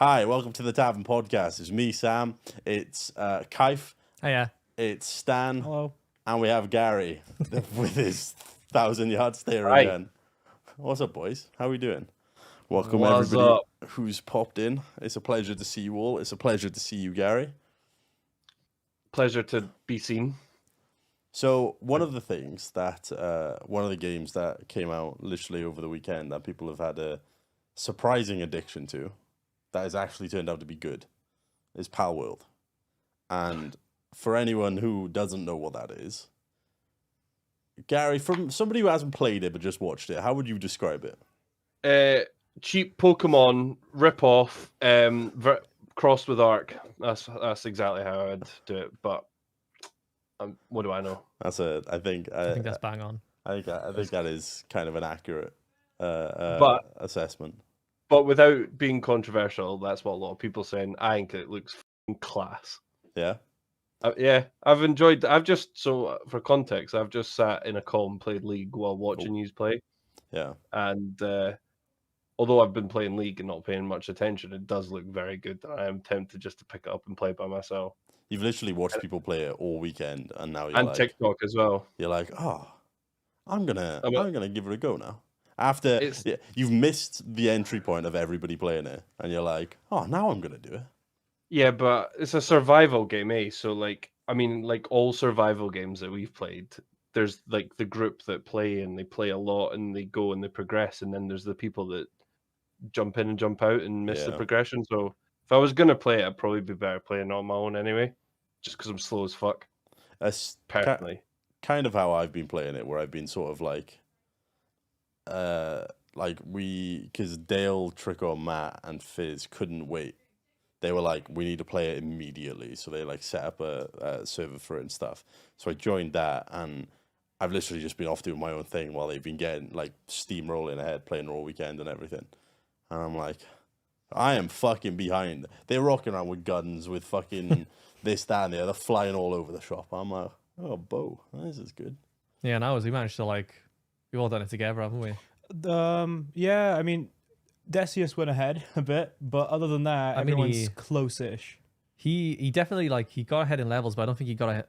Hi, welcome to the Tavern podcast. It's me, Sam. It's Kaif. Hiya. It's Stan. Hello. And we have Gary with his 1,000-yard stare Hi. again. What's up, boys? How are we doing? Welcome, What's everybody up? who's popped in. It's a pleasure to see you all. It's a pleasure to see you, Gary. Pleasure to be seen. So one of the things that, one of the games that came out literally over the weekend that people have had a surprising addiction to, that has actually turned out to be good, is Pal World. And for anyone who doesn't know what that is, Gary, from somebody who hasn't played it but just watched it, how would you describe it? Cheap Pokemon rip-off, crossed with Arc. That's exactly how I'd do it. But what do I know? I think that's bang on. I think that is kind of an accurate assessment. But without being controversial, that's what a lot of people are saying. I think it looks f***ing class. Yeah. Yeah, I've enjoyed. For context, I've just sat in a call and played League while watching you play. Yeah. And although I've been playing League and not paying much attention, it does look very good. I am tempted just to pick it up and play by myself. You've literally watched people play it all weekend, and now you're And like, TikTok as well. You're like, oh, I'm gonna give it a go now. After you've missed the entry point of everybody playing it, and you're like, oh, now I'm gonna do it. Yeah, but it's a survival game, eh? So, like all survival games that we've played, there's like the group that play and they play a lot and they go and they progress, and then there's the people that jump in and jump out and miss the progression. So, if I was gonna play it, I'd probably be better playing it on my own anyway, just because I'm slow as fuck. That's personally kind of how I've been playing it, where I've been sort of like because Dale, Trico, Matt, and Fizz couldn't wait. They were like, we need to play it immediately. So they like set up a server for it and stuff. So I joined that, and I've literally just been off doing my own thing while they've been getting like steamrolling ahead, playing all weekend and everything. And I'm like, I am fucking behind. They're rocking around with guns, with fucking this, that, and the other, flying all over the shop. I'm like, oh, Bo, this is good. Yeah, and we managed to we've all done it together, haven't we? Yeah, I mean, Decius went ahead a bit, but other than that, everyone's close-ish. He definitely he got ahead in levels, but I don't think he got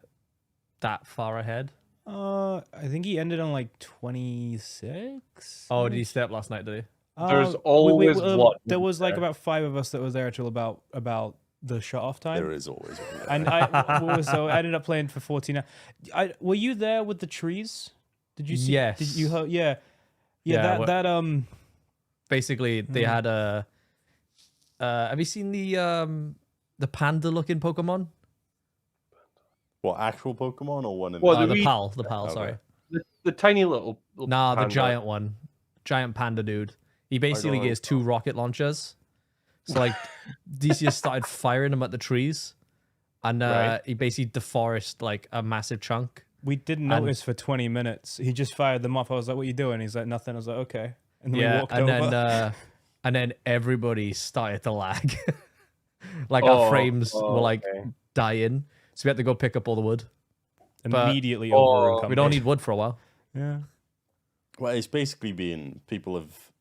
that far ahead. I think he ended on like 26. Oh, did he stay up last night? Did he? There's always one. There was like about 5 of us that was there till about the shut-off time. There is always one. And I ended up playing for 14 hours. Were you there with the trees? Did you see? Yes. Did you? Yeah. Basically, they had a. Have you seen the panda-looking Pokemon? What, actual Pokemon or one in the PAL? The PAL, okay. sorry. The tiny little Nah, panda. the giant one. Giant panda dude. He basically gets 2 rocket launchers. So Decius started firing them at the trees, and he basically deforested a massive chunk. We didn't notice for 20 minutes. He just fired them off. I was like, "What are you doing?" He's like, "Nothing." I was like, "Okay." And then we walked over. And then everybody started to lag. Our frames were dying, so we had to go pick up all the wood. Immediately over. We don't need wood for a while. Yeah. Well, it's basically been people have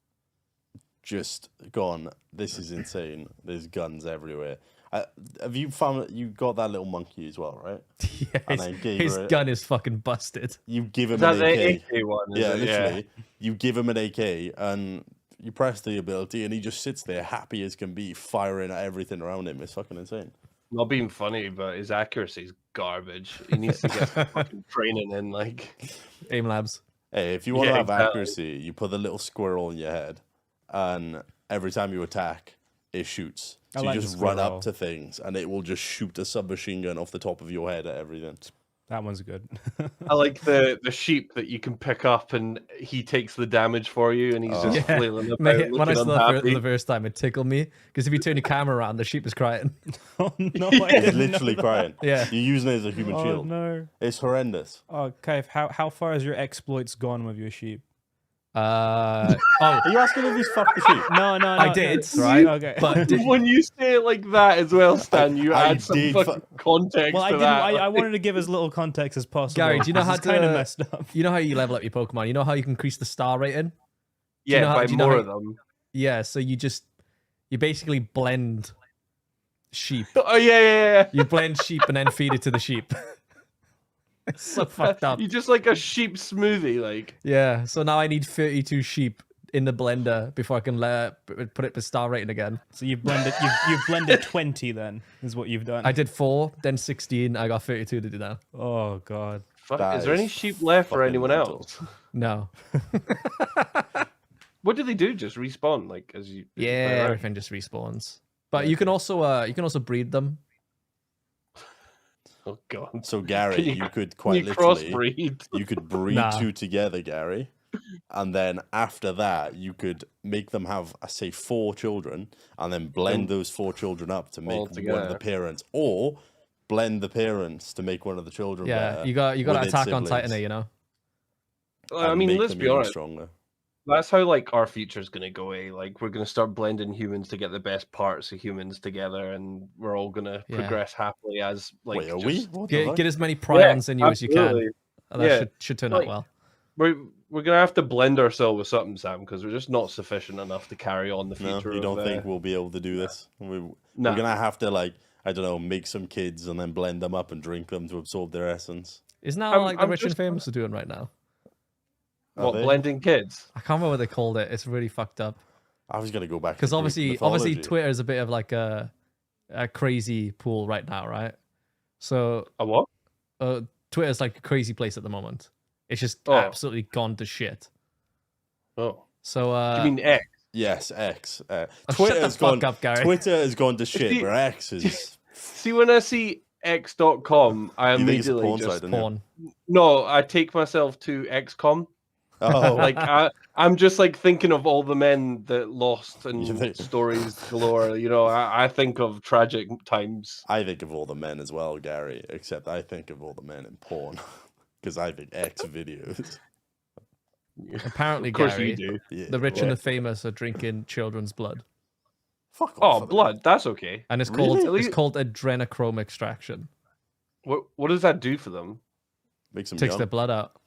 just gone, this is insane. There's guns everywhere. Have you found you got that little monkey as well, right? Yeah, his gun is fucking busted. You give him Is an that AK. the AK one? Yeah, literally. You give him an AK and you press the ability and he just sits there happy as can be, firing at everything around him. It's fucking insane. Not being funny, but his accuracy is garbage. He needs to get some fucking training in, Aim labs. Hey, if you want to have accuracy, you put the little squirrel in your head, and every time you attack, it shoots. So you just run up to things, and it will just shoot a submachine gun off the top of your head at everything. That one's good. I like the sheep that you can pick up, and he takes the damage for you, and he's just flailing about. Mate, when I saw it the first time, it tickled me, because if you turn the camera around, the sheep is crying. Oh, no, It's literally crying. Yeah. You're using it as a human shield. No. It's horrendous. Oh, Kaif, how far has your exploits gone with your sheep? Are you asking if he's fucked the sheep? No. I did, right? Okay. But when you say it like that as well, Stan, you add some fucking context well, to that. I wanted to give as little context as possible. Gary, do you know how to kind of messed up? You know how you level up your Pokemon? You know how you can increase the star rating? By more of them. Yeah, so you You basically blend sheep. Oh yeah. You blend sheep and then feed it to the sheep. It's so fucked up. You just like a sheep smoothie, like. Yeah. So now I need 32 sheep in the blender before I can put it to star rating again. So you've blended 20 then, is what you've done. I did 4, then 16. I got 32 to do now. Oh god. Fuck, is there any sheep left for anyone else? No. What do they do? Just respawn, like as you? Yeah, everything just respawns. But you can also breed them. Oh god. So Gary, you could quite literally crossbreed. you could breed 2 together, Gary. And then after that, you could make them have, I say, 4 children, and then blend those 4 children up to make one of the parents, or blend the parents to make one of the children. Yeah, you got to Attack on Titan, you know. I mean, let's be honest. Stronger. That's how like our future's gonna go. Like we're gonna start blending humans to get the best parts of humans together, and we're all gonna progress happily as like. Wait, are we? Get as many prions in you as you can. That should turn out well. We're gonna have to blend ourselves with something, Sam, because we're just not sufficient enough to carry on the future. No, you don't think we'll be able to do this? We're gonna have to, like, I don't know, make some kids and then blend them up and drink them to absorb their essence. Isn't that like the rich and famous are doing right now? What, blending kids? I can't remember what they called it. It's really fucked up. I was gonna go back because obviously Twitter is a bit of like a crazy pool right now, right? So a what? Twitter's like a crazy place at the moment. It's just absolutely gone to shit. Oh, so you mean X? Yes, X. Twitter has gone up, Gary. Twitter has gone to shit, but X is. See, when I see X.com, I immediately just porn. No, I take myself to XCOM. Oh, like I'm just like thinking of all the men that lost and stories galore. You know, I think of tragic times. I think of all the men as well, Gary. Except I think of all the men in porn because I think X videos. Apparently, of course Gary, you do. The rich and the famous are drinking children's blood. Fuck off. Oh, blood. That's okay. And it's called adrenochrome extraction. What does that do for them? Makes them takes young. their blood out.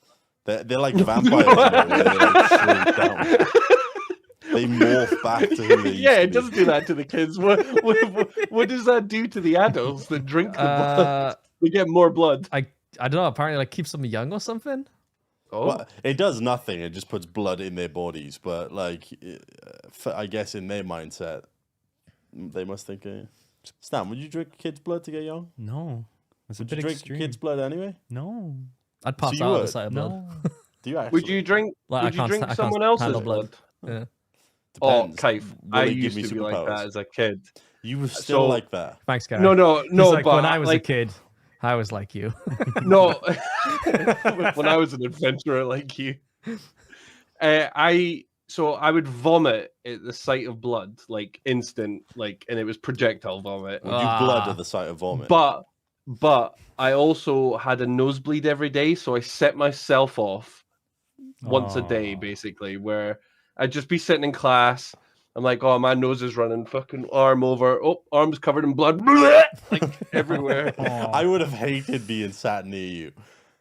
They're like vampires. They like shrink down. They morph back to who they used to it doesn't do that to the kids. What does that do to the adults that drink the blood? They get more blood. I don't know. Apparently, like keeps them young or something. Oh, well, it does nothing. It just puts blood in their bodies. But like, I guess in their mindset, they must think. Stan, would you drink kids' blood to get young? No, it's a bit drink extreme. Kids' blood anyway? No. I'd pass out the sight of blood. No. Do you actually? Would you drink? Like, would you drink someone else's blood? Yeah. Oh, Kaif, I used to be like that as a kid. You were still like that. Thanks, Gary. No. Like, but when I was a kid, I was like you. No, when I was an adventurer like you, I would vomit at the sight of blood, like instant, like, and it was projectile vomit. Would you blood at the sight of vomit? But I also had a nosebleed every day, so I set myself off once a day, basically, where I'd just be sitting in class. I'm like, oh, my nose is running, fucking arm over. Oh, arm's covered in blood, like everywhere. I would have hated being sat near you.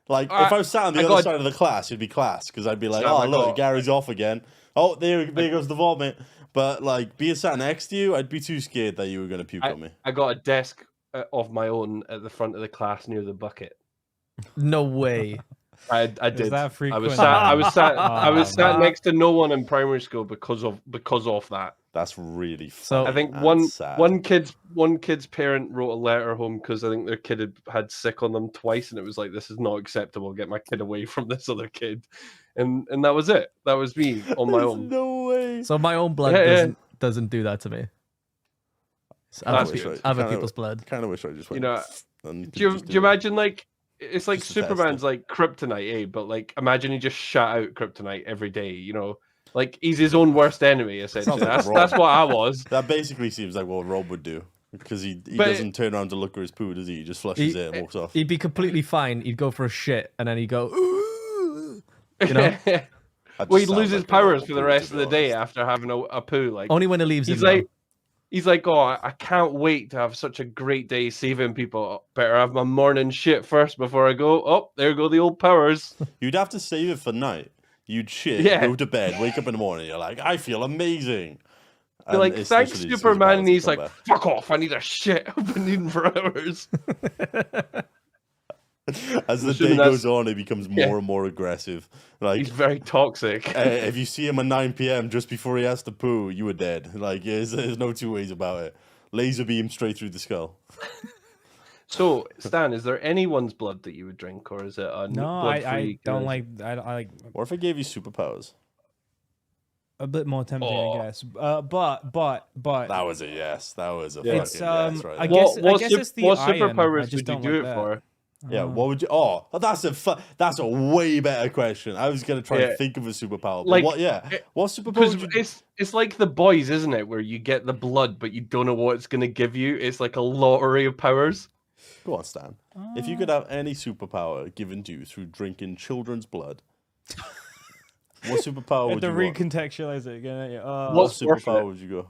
Like, if I was sat on the other side of the class, it'd be class, because I'd be like, look, Gary's off again. Oh, there goes the vomit. But, like, being sat next to you, I'd be too scared that you were going to puke on me. I got a desk of my own at the front of the class near the bucket. No way. Is I did. that frequent? I was sat next to no one in primary school because of that. That's really so. I think one kid's parent wrote a letter home because I think their kid had sick on them twice, and it was like, this is not acceptable. Get my kid away from this other kid, and that was it. That was me on my own. No way. So my own blood doesn't do that to me. Other people's blood. Kind of wish I just went. Do you imagine, like, it's like Superman's like kryptonite, But like, imagine he just shot out kryptonite every day. You know, like he's his own worst enemy. Essentially, that's what I was. That basically seems like what Rob would do, because he doesn't turn around to look for his poo, does he? He just flushes it and walks off. He'd be completely fine. He'd go for a shit, and then he'd go, ooh, you know. Well, he'd lose his powers for the rest of the day after having a poo. Like, only when he leaves. He's like, oh, I can't wait to have such a great day saving people. Better have my morning shit first before I go. Oh, there go the old powers. You'd have to save it for night. You'd shit, go to bed, wake up in the morning. You're like, I feel amazing. You're like, it's thanks, literally his Superman, superpowers and that he's come like, back. fuck off, I need a shit. I've been needing for hours. As the assuming day that's- goes on, he becomes more and more aggressive. Like, He's very toxic. if you see him at 9 p.m. just before he has to poo, you are dead. Like, there's no two ways about it. Laser beam straight through the skull. So, Stan, is there anyone's blood that you would drink, or is it a No, I don't like. I like What if I gave you superpowers? a bit more tempting, Oh. I guess. But That was a yes. That was a It's, fucking yes right I there. guess- it's the what iron. I superpowers just would you don't do like it that. for? Yeah, what would you? Oh, that's a way better question. I was gonna try Yeah. to think of a superpower. But Like, what? Yeah, what superpower? Because Would you... it's like The Boys, isn't it? Where you get the blood, but you don't know what it's going to give you. It's like a lottery of powers. Go on, Stan. If you could have any superpower given to you through drinking children's blood, what superpower would to you want? recontextualize it again. Yeah. What What's worth superpower it? would you go?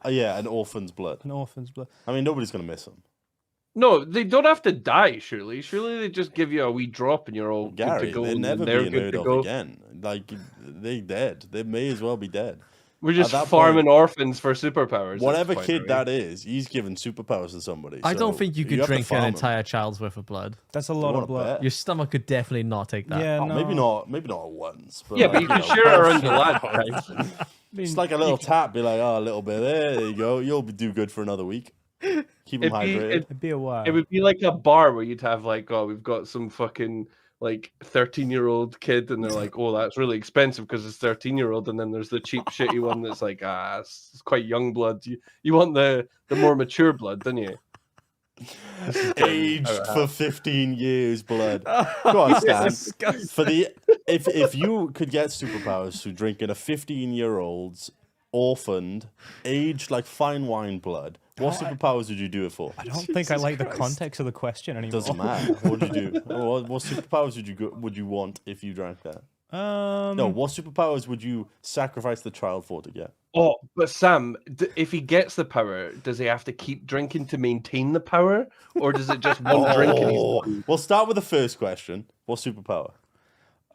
Oh, yeah, an orphan's blood. An orphan's blood. I mean, nobody's gonna miss them. No, they don't have to die. Surely they just give you a wee drop and you're all Gary, good to go. they're and never they're being good heard to of go. again. Like they dead. They may as well be dead. We're just that farming orphans for superpowers. Whatever That's kid fine, that is, he's giving superpowers to somebody. I don't so think you could have to drink farm an 'em. entire child's worth of blood. That's a You lot wanna of blood. bet? Your stomach could definitely not take that. Yeah, Oh, no. maybe not once. But Yeah, but you can share it around the lad. Right? Just like a little tap, be like, oh, a little bit. There you go. You'll do good for another week. Keep them hydrated. It'd be a while. It would be like a bar where you'd have like, oh, we've got some fucking like 13-year-old kid, and they're like, oh, that's really expensive because it's 13-year-old, and then there's the cheap shitty one that's like, it's quite young blood. You want the more mature blood, don't you? Aged for 15 years, blood. Go on, Stan. For the if you could get superpowers through drinking a 15-year-old's orphaned, aged like fine wine blood, what superpowers would you do it for? I don't think I like the Christ. context of the question anymore. Doesn't matter. What would you do? What superpowers would you want if you drank that? No, what superpowers would you sacrifice the child for to get? Oh, but Sam, if he gets the power, does he have to keep drinking to maintain the power, or does it just one drink and he's done? We'll start with the first question. What superpower?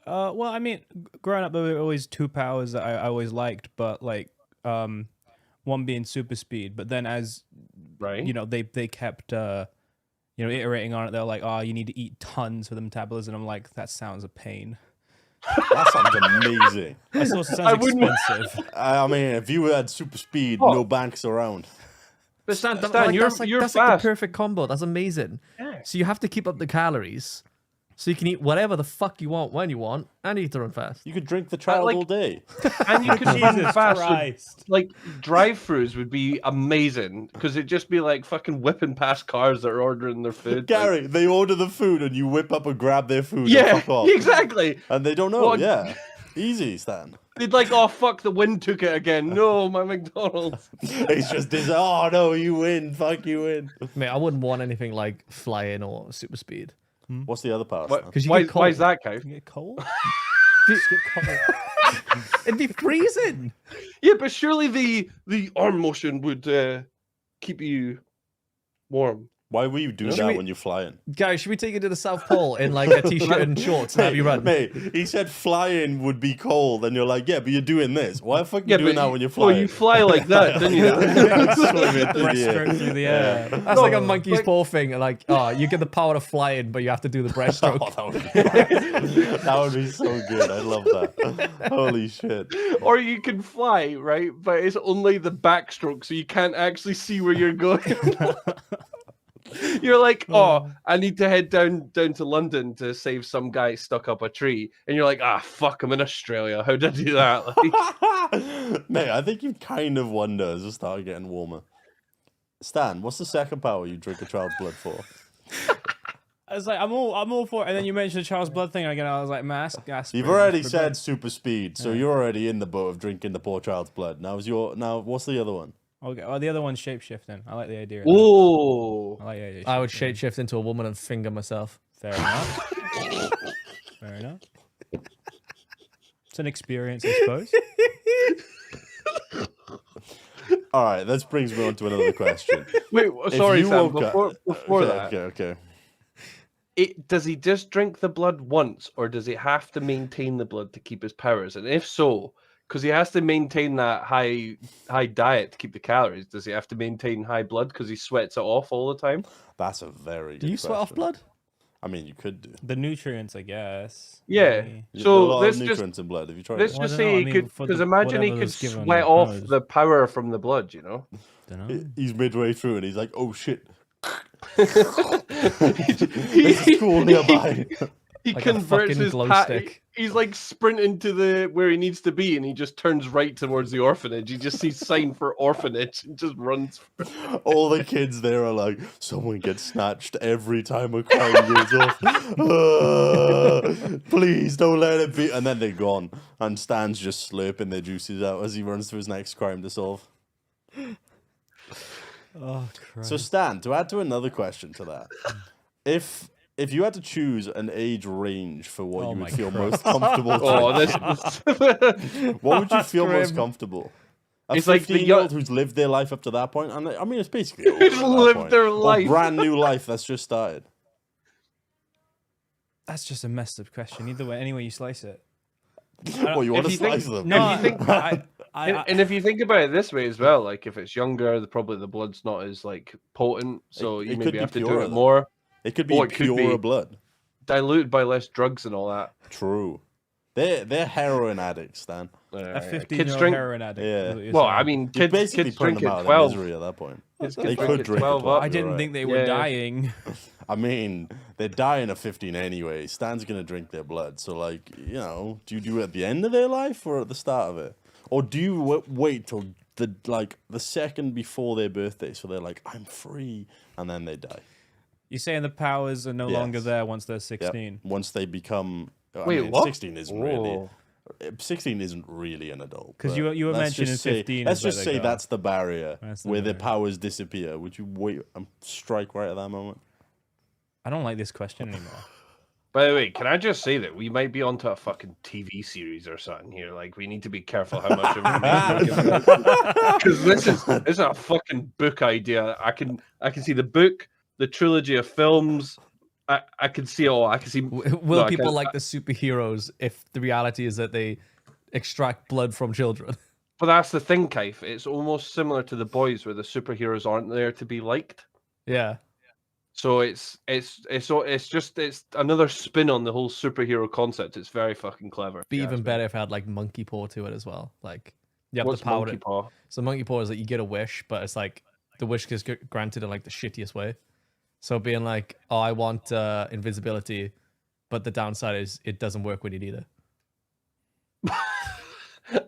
Well, I mean, growing up, there were always two powers that I always liked, but like, one being super speed. But then as Right? you know, they kept iterating on it. They're like, oh, you need to eat tons for the metabolism. I'm like, that sounds a pain. That sounds amazing. That also sounds I wouldn't- expensive. I mean, if you had super speed, Oh. no banks around. But Stan, That's you're like fast. the perfect combo. That's amazing. Yeah. So you have to keep up the calories, so you can eat whatever the fuck you want when you want, and you have to run fast. You could drink the child like- all day. And you could run Jesus fast. Christ. Like drive-throughs would be amazing because it'd just be like fucking whipping past cars that are ordering their food. Gary, they order the food and you whip up and grab their food and yeah, fuck off. exactly. And they don't know, What- yeah. Easy, Stan. They'd like, oh fuck, the wind took it again. No, my McDonald's. It's just this, oh no, you win, fuck you win. Mate, I wouldn't want anything like flying or super speed. What's the other power, What- Stan? 'Cause you why, get why is cold. that, Kaif? You get cold? Dude, Just get cold. it'd be freezing. Yeah, but surely the arm motion would keep you warm. Why will you do Should that we- when you're flying? Gary, should we take you to the South Pole in like a t-shirt and shorts and have you run? Mate, he said flying would be cold, and you're like, yeah, but you're doing this. Why the fuck Yeah, you doing but that when you're Oh, flying? you fly like that, don't you? Swimming through the air. Breaststroke through the air. That's like a monkey's like- paw thing. Like, you get the power of flying, but you have to do the breaststroke. Oh, that would be so good. I love that. Holy shit. Or you can fly, right? But it's only the backstroke, so you can't actually see where you're going. You're like, oh, I need to head down to London to save some guy stuck up a tree, and you're like, fuck, I'm in Australia. How did I do that? Like, Mate, I think you kind of wonder as it started getting warmer. Stan, what's the second power you drink a child's blood for? I was like, I'm all for it. And then you mentioned the Charles Blood thing again. I was like, mask, gas. You've already said super speed, so you're already in the boat of drinking the poor child's blood. Now what's the other one? Okay, well, the other one's shapeshifting. I like the idea. oh, I like the idea. I would shapeshift into a woman and finger myself. Fair enough. Fair enough. It's an experience, I suppose. All right, this brings me on to another question. wait, If sorry, you Sam. woke up- Before that, Okay. does he just drink the blood once, or does he have to maintain the blood to keep his powers? And if so, because he has to maintain that high diet to keep the calories. Does he have to maintain high blood because he sweats it off all the time? That's a very good Do you sweat off question. blood? I mean, you could do. The nutrients, I guess. Yeah. Maybe. There's a So lot let's of just nutrients in blood. Have you tried let's it? Well, I just don't know, say I he mean, could, for because the- imagine he whatever could was given sweat off powers. the power from the blood. You know. Dunno. He's midway through and he's like, "Oh shit!" he, There's a school nearby. he Like a converts fucking his glow stick. He's like sprinting to the where he needs to be, and he just turns right towards the orphanage. He just sees sign for orphanage and just runs. All the kids there are like, "Someone gets snatched every time a crime goes off. Please don't let it be." And then they're gone, and Stan's just slurping their juices out as he runs to his next crime to solve. Oh, Christ. So Stan, to add to another question to that, if you had to choose an age range for what Oh you my would feel most comfortable, Oh, drinking, this is what would you feel most Grim. comfortable? A It's like the 15-year-old who's lived their life up to that point, and I mean, it's basically over Who's at that lived point. their Or life. brand new life that's just started. That's just a messed up question. Either way, any way you slice it. Well, you want to if you think- slice them? No, you think- and if you think about it this way as well, like if it's younger, probably the blood's not as like potent, so It you could maybe be have to do purer, it though. more, It could be Oh, it could purer be. blood. diluted by less drugs and all that. True. They're heroin addicts, Stan. a Kids 15-year-old drink. heroin addict. Yeah. is what you're Well, saying. I mean, You're kids basically putting drink them at out of 12. misery at that point. Kids They drink could at drink 12 at 12. up. I you're didn't right. think they were Yeah. dying. I mean, they're dying at 15 anyway. Stan's gonna drink their blood. So, like, do you do it at the end of their life or at the start of it, or do you wait till the second before their birthday, so they're like, "I'm free," and then they die? You're saying the powers are no longer Yes. there once they're Yep. 16. Once they become, Wait, what? 16 isn't really. Whoa. 16 isn't really an adult. 'Cause but you were let's mentioning just say- 15 Let's is where just they say go. that's the barrier That's the where their barrier. powers disappear. Would you wait and strike right at that moment? I don't like this question anymore. By the way, can I just say that we might be onto a fucking TV series or something here? Like, we need to be careful how much information because this is a fucking book idea. I can see the book, the trilogy of films. I can see all. I can see. Will I people can't- like the superheroes if the reality is that they extract blood from children? But that's the thing, Kaif. It's almost similar to The Boys, where the superheroes aren't there to be liked. Yeah. So it's another spin on the whole superhero concept. It's very fucking clever. Be if you even ask me. better if it had like monkey paw to it as well. Like you have What's the power. monkey paw? So monkey paw is that you get a wish, but it's like the wish gets granted in like the shittiest way. So being like, oh, I want invisibility, but the downside is it doesn't work when you need it.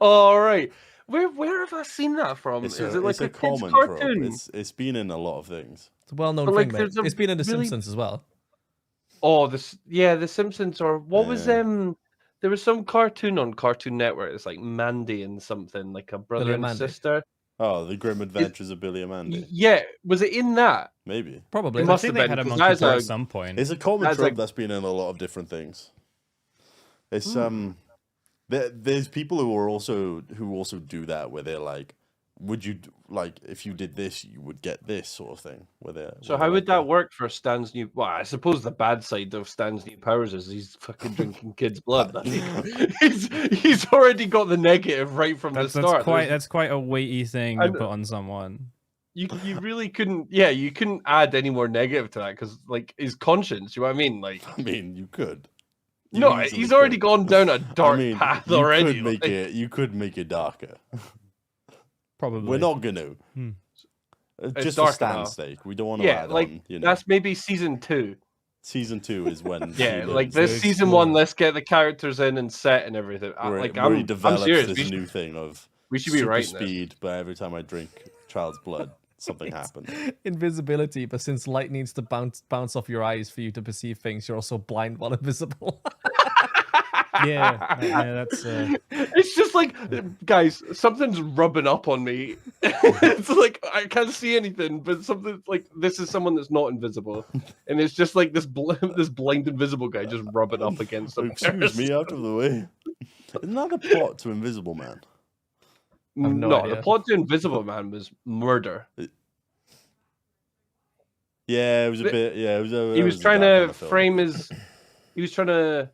All right. Where have I seen that from? It's Is it like it's a a kid's common trope. cartoon? It's been in a lot of things. It's a well-known But, like, thing, mate. there's a It's been in The really- Simpsons as well. Oh, The Simpsons, or what was Yeah. there was some cartoon on Cartoon Network. It's like Mandy and something, like a brother Billy and and Mandy. sister. Oh, The Grim Adventures of Billy and Mandy. Yeah, was it in that? Maybe. Probably. It I must think have they been, had a 'cause monkey that's paw a- at some point. It's a common That's trope like- that's been in a lot of different things. It's there's people who also do that, where they're like, would you like if you did this, you would get this sort of thing. So how would that work for Stan's new? Well, I suppose the bad side of Stan's new powers is he's fucking drinking kids' blood. he's already got the negative right from the start. That's quite a weighty thing to And- put on someone. You really couldn't. Yeah, you couldn't add any more negative to that because like his conscience. You know what I mean? Like I mean, you could. You no, easily he's already could. gone down a dark path you already. Could make like- it. You could make it darker. Probably. We're not gonna. Hmm. Just for dark Stan's enough. sake, we don't want to Yeah, add like on. You know, that's maybe season 2. season 2 is when. Yeah, he like learns this to season explore, 1. Let's get the characters in and set and everything. where, Like where he I'm develops serious. this We should, new thing of we should be super writing this. speed, but every time I drink child's blood, something happens. Invisibility, but since light needs to bounce off your eyes for you to perceive things, you're also blind while invisible. Yeah, that's. It's just like, guys, something's rubbing up on me. It's like I can't see anything, but something like this is someone that's not invisible, and it's just like this this blind invisible guy just rubbing up against them. Excuse me, out of the way. Isn't that the plot to Invisible Man? have no No, idea. the plot to Invisible Man was murder. Yeah, it was a bit. Yeah, it was. He was trying to frame his. He was trying to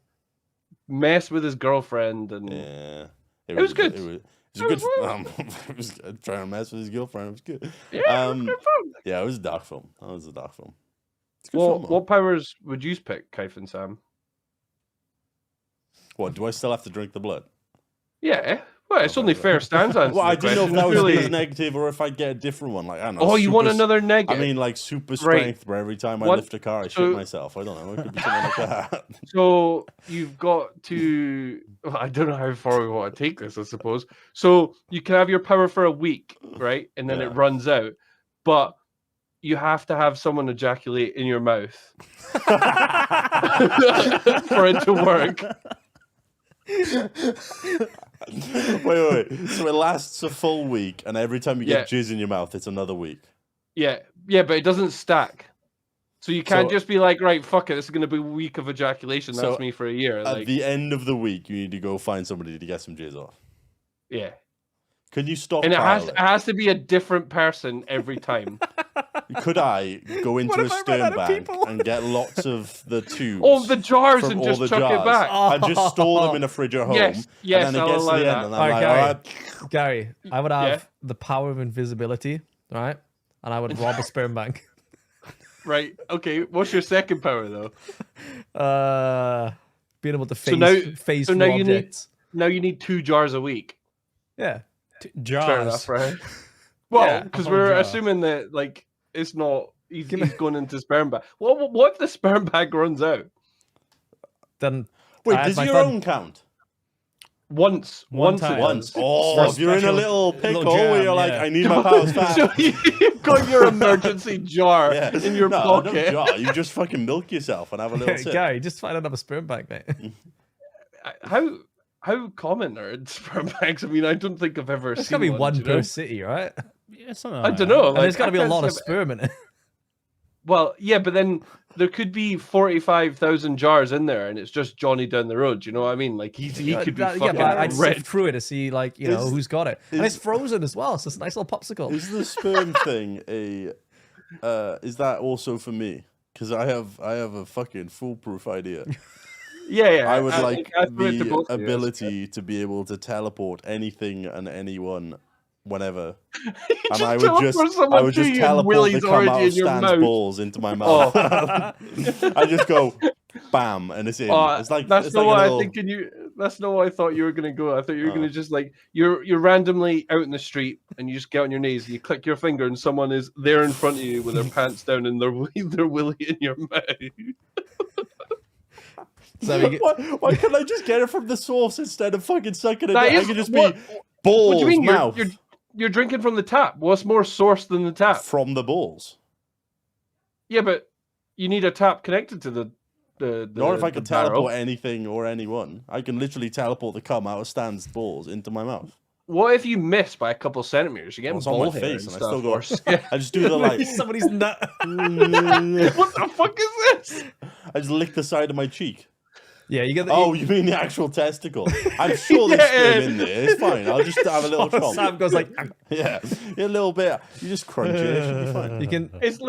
mess with his girlfriend, and Yeah, It was good. It was a good. It was trying to mess with his girlfriend. It was good. Yeah, it was good fun. Yeah, it was a dark film. That was a dark film. It's a good film, though. What powers would you pick, Kaif and Sam? What, do I still have to drink the blood? Yeah. Well, it's only fair stance answer. Well, I the didn't know if question. that was Really. his negative or if I'd get a different one. Like, I don't know. Oh, you want super- another negative? I mean, like super strength, where every time I What- lift a car, I so- shit myself. I don't know. It could be something like that. So you've got to. Well, I don't know how far we want to take this. I suppose. So you can have your power for a week, right? And then Yeah. it runs out, but you have to have someone ejaculate in your mouth for it to work. Wait. So it lasts a full week, and every time you get jizz in your mouth, it's another week. Yeah, but it doesn't stack. So you can't So- just be like, right, fuck it, this is going to be a week of ejaculation. That's So me for a year. At Like, the end of the week, you need to go find somebody to get some jizz off. yeah. Can you stop? And it has to be a different person every time. Could I go into What a if I run stern out of bank people? and get lots of the tubes? Oh, the jars from and all just the chuck jars. it back. I just store them in a fridge at home. Yes, and then it I'll gets to allow the that. end, and I'm Alright, like, Gary. all right. Gary, I would have Yeah. the power of invisibility, right? And I would rob a sperm bank. Right. Okay. What's your second power though? Being able to phase so now through you objects. Now you need 2 jars a week. Yeah. Jars. Fair enough, right? Well, Yeah, because a whole we're jar. assuming that like it's not. He's going into sperm bag. What if the sperm bag runs out? Then Wait, I had does my your fun. own count? Once time. it Once. does. Oh, For if you're in a special- little little pickle where jam, you're like, yeah. I need my powers fast. So you've got your emergency jar Yeah. in your no, pocket. No jar. You just fucking milk yourself and have a little sip. Gary, just find another sperm bank, mate. How common are sperm bags? I mean, I don't think I've ever There's seen gotta be one do you per know? city, right? Yeah, something I like don't that. know. And there's like, gotta be a I lot of can't- sperm in it. Well, yeah, but then there could be 45,000 jars in there, and it's just Johnny down the road. You know what I mean? Like he could be Yeah, fucking but I'd red. sift through it to see, like, you know, Is- who's got it. And is- it's frozen as well, so it's a nice little popsicle. Is the sperm thing is that also for me? Because I have a fucking foolproof idea. Yeah. I would think like I threw it to the both of you. ability to be able to teleport anything and anyone whenever. And Just I would teleport someone I would to just you, teleport Willie's the cum out already of in your Stan's mouth. balls into my mouth. I just go bam and it's in. It's like that's it's not like what a I little, think. That's not what I thought you were gonna go. I thought you were Oh. gonna just like you're randomly out in the street and you just get on your knees and you click your finger and someone is there in front of you with their pants down and their willy in your mouth. So we get, why can't I just get it from the source instead of fucking sucking it? That I is- could just what- be balls, What do you mean? mouth You're drinking from the tap. What's more source than the tap? from the balls. Yeah, but you need a tap connected to the Not if I can the barrel. teleport anything or anyone. I can literally teleport the cum out of Stan's balls into my mouth. What if you miss by a couple centimeters? You get Well, it's on my ball hair face and and I still stuff. go. or- I just do the like. somebody's nut. What the fuck is this? I just lick the side of my cheek. Yeah, you get the. Oh, you mean the actual testicle? I'm sure there's sperm in there. It's fine. I'll just have a little chomp. Sam goes like, Yeah, a little bit. You just crunch it. It should be fine. you can. It's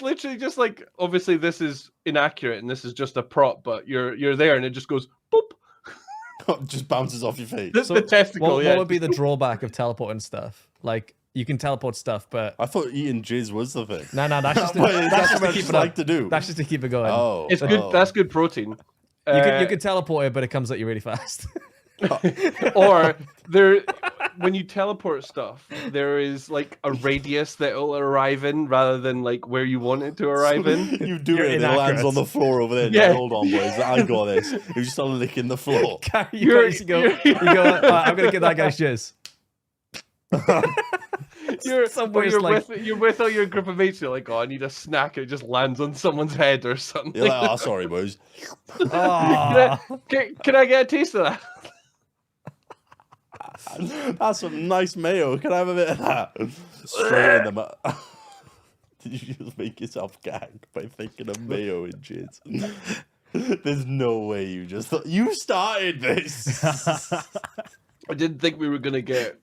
literally just like obviously this is inaccurate and this is just a prop, but you're there and it just goes boop. It just bounces off your face. The testicle. What yeah. would be the drawback of teleporting stuff? Like, you can teleport stuff, but I thought eating jizz was the thing. no, that's just Wait, is that that's just something to I keep just it up. like to do? That's just to keep it going. Oh, It's good. oh. That's good protein. You can teleport it, but it comes at you really fast. Or there, when you teleport stuff, there is like a radius that it'll arrive in rather than like where you want it to arrive in. You do You're it, and it lands inaccurate. on the floor over there. Yeah. Yeah. Hold on, boys. I got this. You just start licking the floor. you go, I'm gonna get that guy's jizz. You're with all your group of mates. You're like, oh, I need a snack. It just lands on someone's head or something. You're like, oh, sorry, boys. Ah. Can I get a taste of that? That's some nice mayo. Can I have a bit of that? Straight in the mouth. Did you just make yourself gag by thinking of mayo and jizz? There's no way you just thought you started this. I didn't think we were gonna get,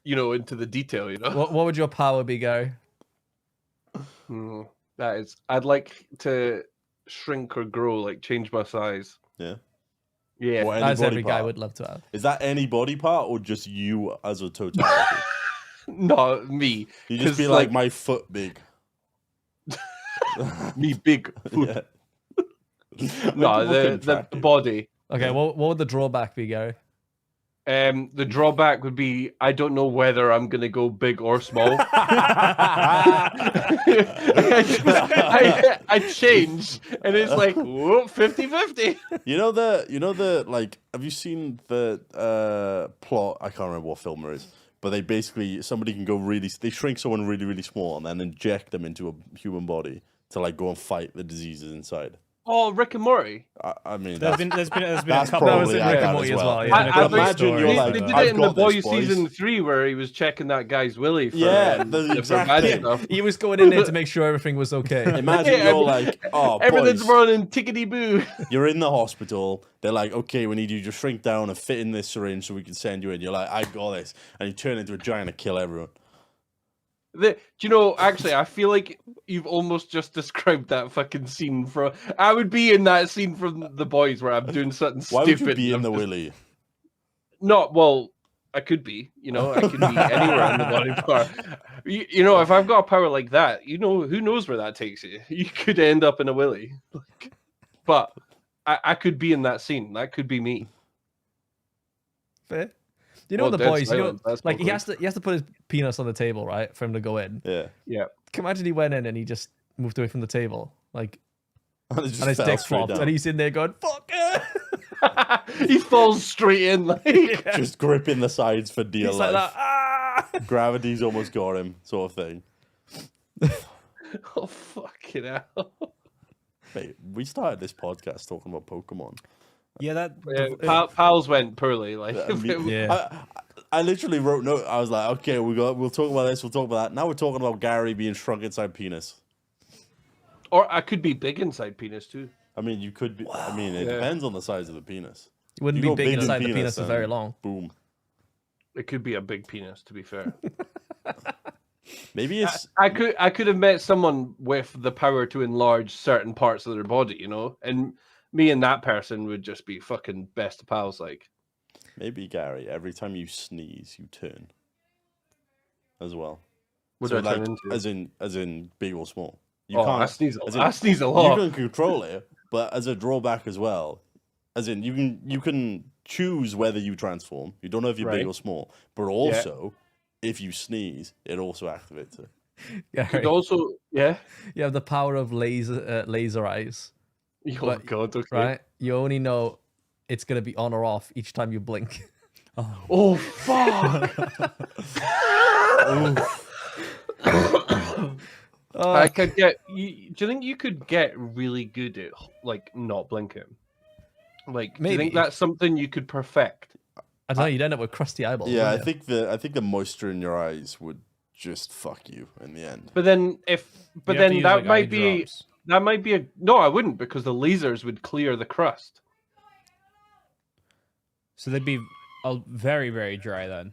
into the detail. What would your power be, Gary? That is, I'd like to shrink or grow, like change my size. Yeah. Yeah. Or any As body every guy part? would love to have. Is that any body part or just you as a totality? No, me. You just 'Cause, be like my foot big. me big foot. Yeah. No, People the couldn't track you. body. Okay, what would the drawback be, Gary? The drawback would be I don't know whether I'm gonna go big or small. I change, and it's like whoop, 50-50. You know the like. Have you seen the plot? I can't remember what film it is, but they basically somebody can go really. They shrink someone really really small and then inject them into a human body to like go and fight the diseases inside. Oh, Rick and Morty. I mean, There's that's been a that's couple. That was probably in Rick that and as Morty as well. well, yeah. But There's a couple imagine stories you're about like, they did I've it in the got this, Boys boys. season 3 where he was checking that guy's willy for Yeah, that's different exactly. bad stuff. He was going in there to make sure everything was okay. Imagine Yeah, you're like, oh, Everything's boys, running tickety boo. you're in the hospital. They're like, okay, we need you to shrink down and fit in this syringe so we can send you in. You're like, I got this, and you turn into a giant and kill everyone. Do you know? Actually, I feel like you've almost just described that fucking scene from. I would be in that scene from The Boys where I'm doing something Why stupid. would you be and in the I'm just- willy? Not well. I could be. You know, I could be anywhere in the body part. You know, if I've got a power like that, you know, who knows where that takes you? You could end up in a willy. But I could be in that scene. That could be me. Fair. You know Well, the dead Boys, silence, that's like he awkward. has to put his penis on the table, right, for him to go in. Yeah. Yeah. Can you imagine he went in and he just moved away from the table, like, And, it just and his fell dick straight flopped, down. and he's in there going, "Fuck it!" He falls straight in like. Just gripping the sides for dear He's life. like that. Ah! Gravity's almost got him, sort of thing. Oh fucking hell! Mate, we started this podcast talking about Pokemon. Yeah, that. Yeah, pals went poorly. Like, Yeah. I literally wrote note. I was like, okay, we'll talk about this. We'll talk about that. Now we're talking about Gary being shrunk inside penis. or I could be big inside penis too. I mean, you could be. I mean, it Yeah. depends on the size of the penis. It wouldn't You be go big big in inside the penis, penis for then- very long. Boom. It could be a big penis, to be fair. Maybe it's. I could have met someone with the power to enlarge certain parts of their body, you know, and me and that person would just be fucking best of pals. Like, Maybe Gary. Every time you sneeze, you turn. As well. what So do I turn like, into? as in big or small. You I sneeze. as in- I sneeze a You lot. can control it, but as a drawback as well. As in, you can choose whether you transform. You don't know if you're big Right. or small, but also if you sneeze, it also activates it. Gary, Could also, yeah. you have the power of laser eyes, Oh But- god, okay. right? You only know it's gonna be on or off each time you blink. Oh fuck! I could get. Do you think you could get really good at like not blinking? Like, do you Maybe. think that's something you could perfect? I don't know. You'd end up with crusty eyeballs. Yeah, I wouldn't you? think the moisture in your eyes would just fuck you in the end. But then You have to that use, like, eye might be drops. that might be a no. I wouldn't because the lasers would clear the crust. So they'd be very, very dry then.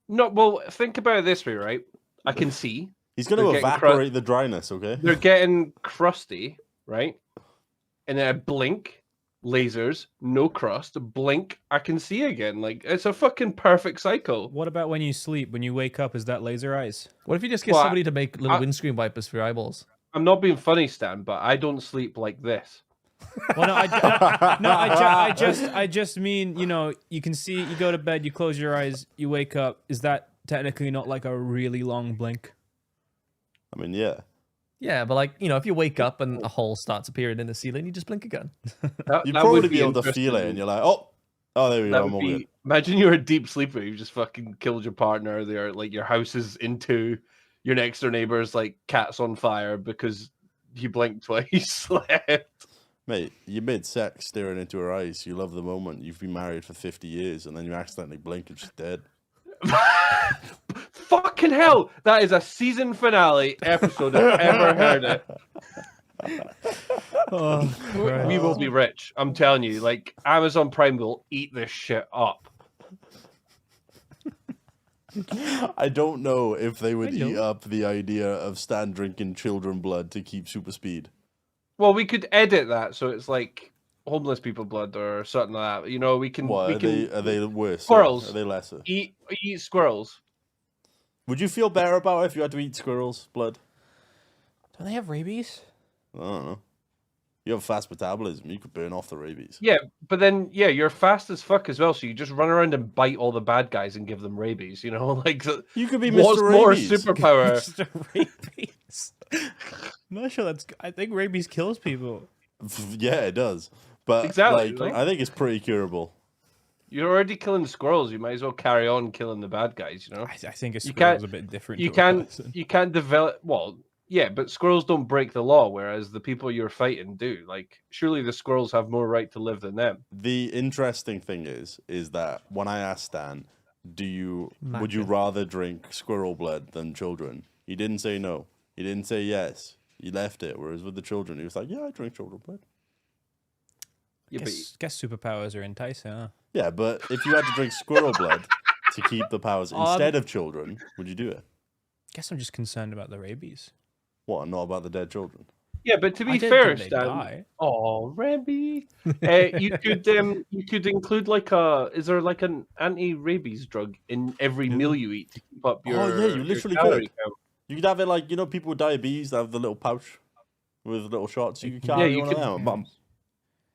No, well, think about it this way, right? I can see He's going They're to getting evaporate the dryness, okay? they're getting crusty, right? And then I blink, lasers, no crust. Blink, I can see again. Like it's a fucking perfect cycle. What about when you sleep? When you wake up, is that laser eyes? What if you just get Well, somebody to make little I- windscreen wipers for your eyeballs? I'm not being funny, Stan, but I don't sleep like this. Well, no, I just mean, you know, you can see, you go to bed, you close your eyes, you wake up. Is that technically not like a really long blink? I mean, yeah. Yeah, but like, you know, if you wake up and a hole starts appearing in the ceiling, you just blink again. You'd That probably would be able to feel it, interesting. and you're like, oh, there we That go, I'm would all be. good. Imagine you're a deep sleeper. You just fucking killed your partner. They're like your house is into your next door neighbor's like cat's on fire because you blinked while you slept. Mate, you mid sex staring into her eyes. You love the moment. You've been married for 50 years, and then you accidentally blink and she's dead. Fucking hell! That is a season finale episode if I've ever heard it. We will be rich. I'm telling you. Like Amazon Prime will eat this shit up. I don't know if they would I know. eat up the idea of Stan drinking children blood to keep super speed. Well, we could edit that so it's like homeless people blood or something like that. You know, we What can are they worse? squirrels. Are they lesser? eat squirrels. Would you feel better about it if you had to eat squirrels' blood? Don't they have rabies? I don't know. You have fast metabolism. You could burn off the rabies. Yeah, but then you're fast as fuck as well. So you just run around and bite all the bad guys and give them rabies. You know, like You could be what's Mr. more Rabies. superpower? Mr. Rabies. I'm not sure that's. I think rabies kills people. Yeah, it does. But Exactly, like, right? I think it's pretty curable. You're already killing squirrels. You might as well carry on killing the bad guys. You know, I think a You squirrel is can't- a bit different. you to a can't person. you can't develop. Well, yeah, but squirrels don't break the law, whereas the people you're fighting do. Like, surely the squirrels have more right to live than them. The interesting thing is that when I asked Stan, would you Imagine. rather drink squirrel blood than children? He didn't say no. He didn't say yes. He left it. Whereas with the children, he was like, yeah, I drink children blood. Yeah, Guess superpowers are enticing, huh? Yeah, but if you had to drink squirrel blood to keep the powers instead of children, would you do it? Guess I'm just concerned about the rabies. What, not about the dead children? but to I be didn't fair, think they'd Stan. die. Oh, Remy. You could include is there like an anti-rabies drug in every meal you eat to keep up your Oh, yeah, you your literally calorie could. count? You could have it like, people with diabetes that have the little pouch with little shots. You could carry you one could- of them. Bam.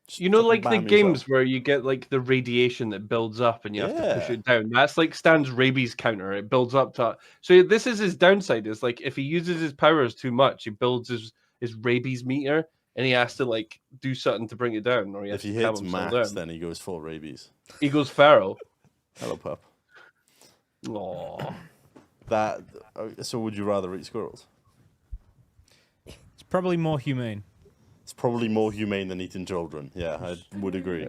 Just You know, fucking like the bam games yourself. where you get like the radiation that builds up and you have to push Yeah. it down. That's like Stan's rabies counter. It builds up to. So this is his downside. Is like if he uses his powers too much, he builds his rabies meter, and he has to like do something to bring it down, or he has If he to calm hits himself max, down. then he goes full rabies. He goes feral. Hello, pup. Aww. So would you rather eat squirrels? It's probably more humane. It's probably more humane than eating children. Yeah, I would agree.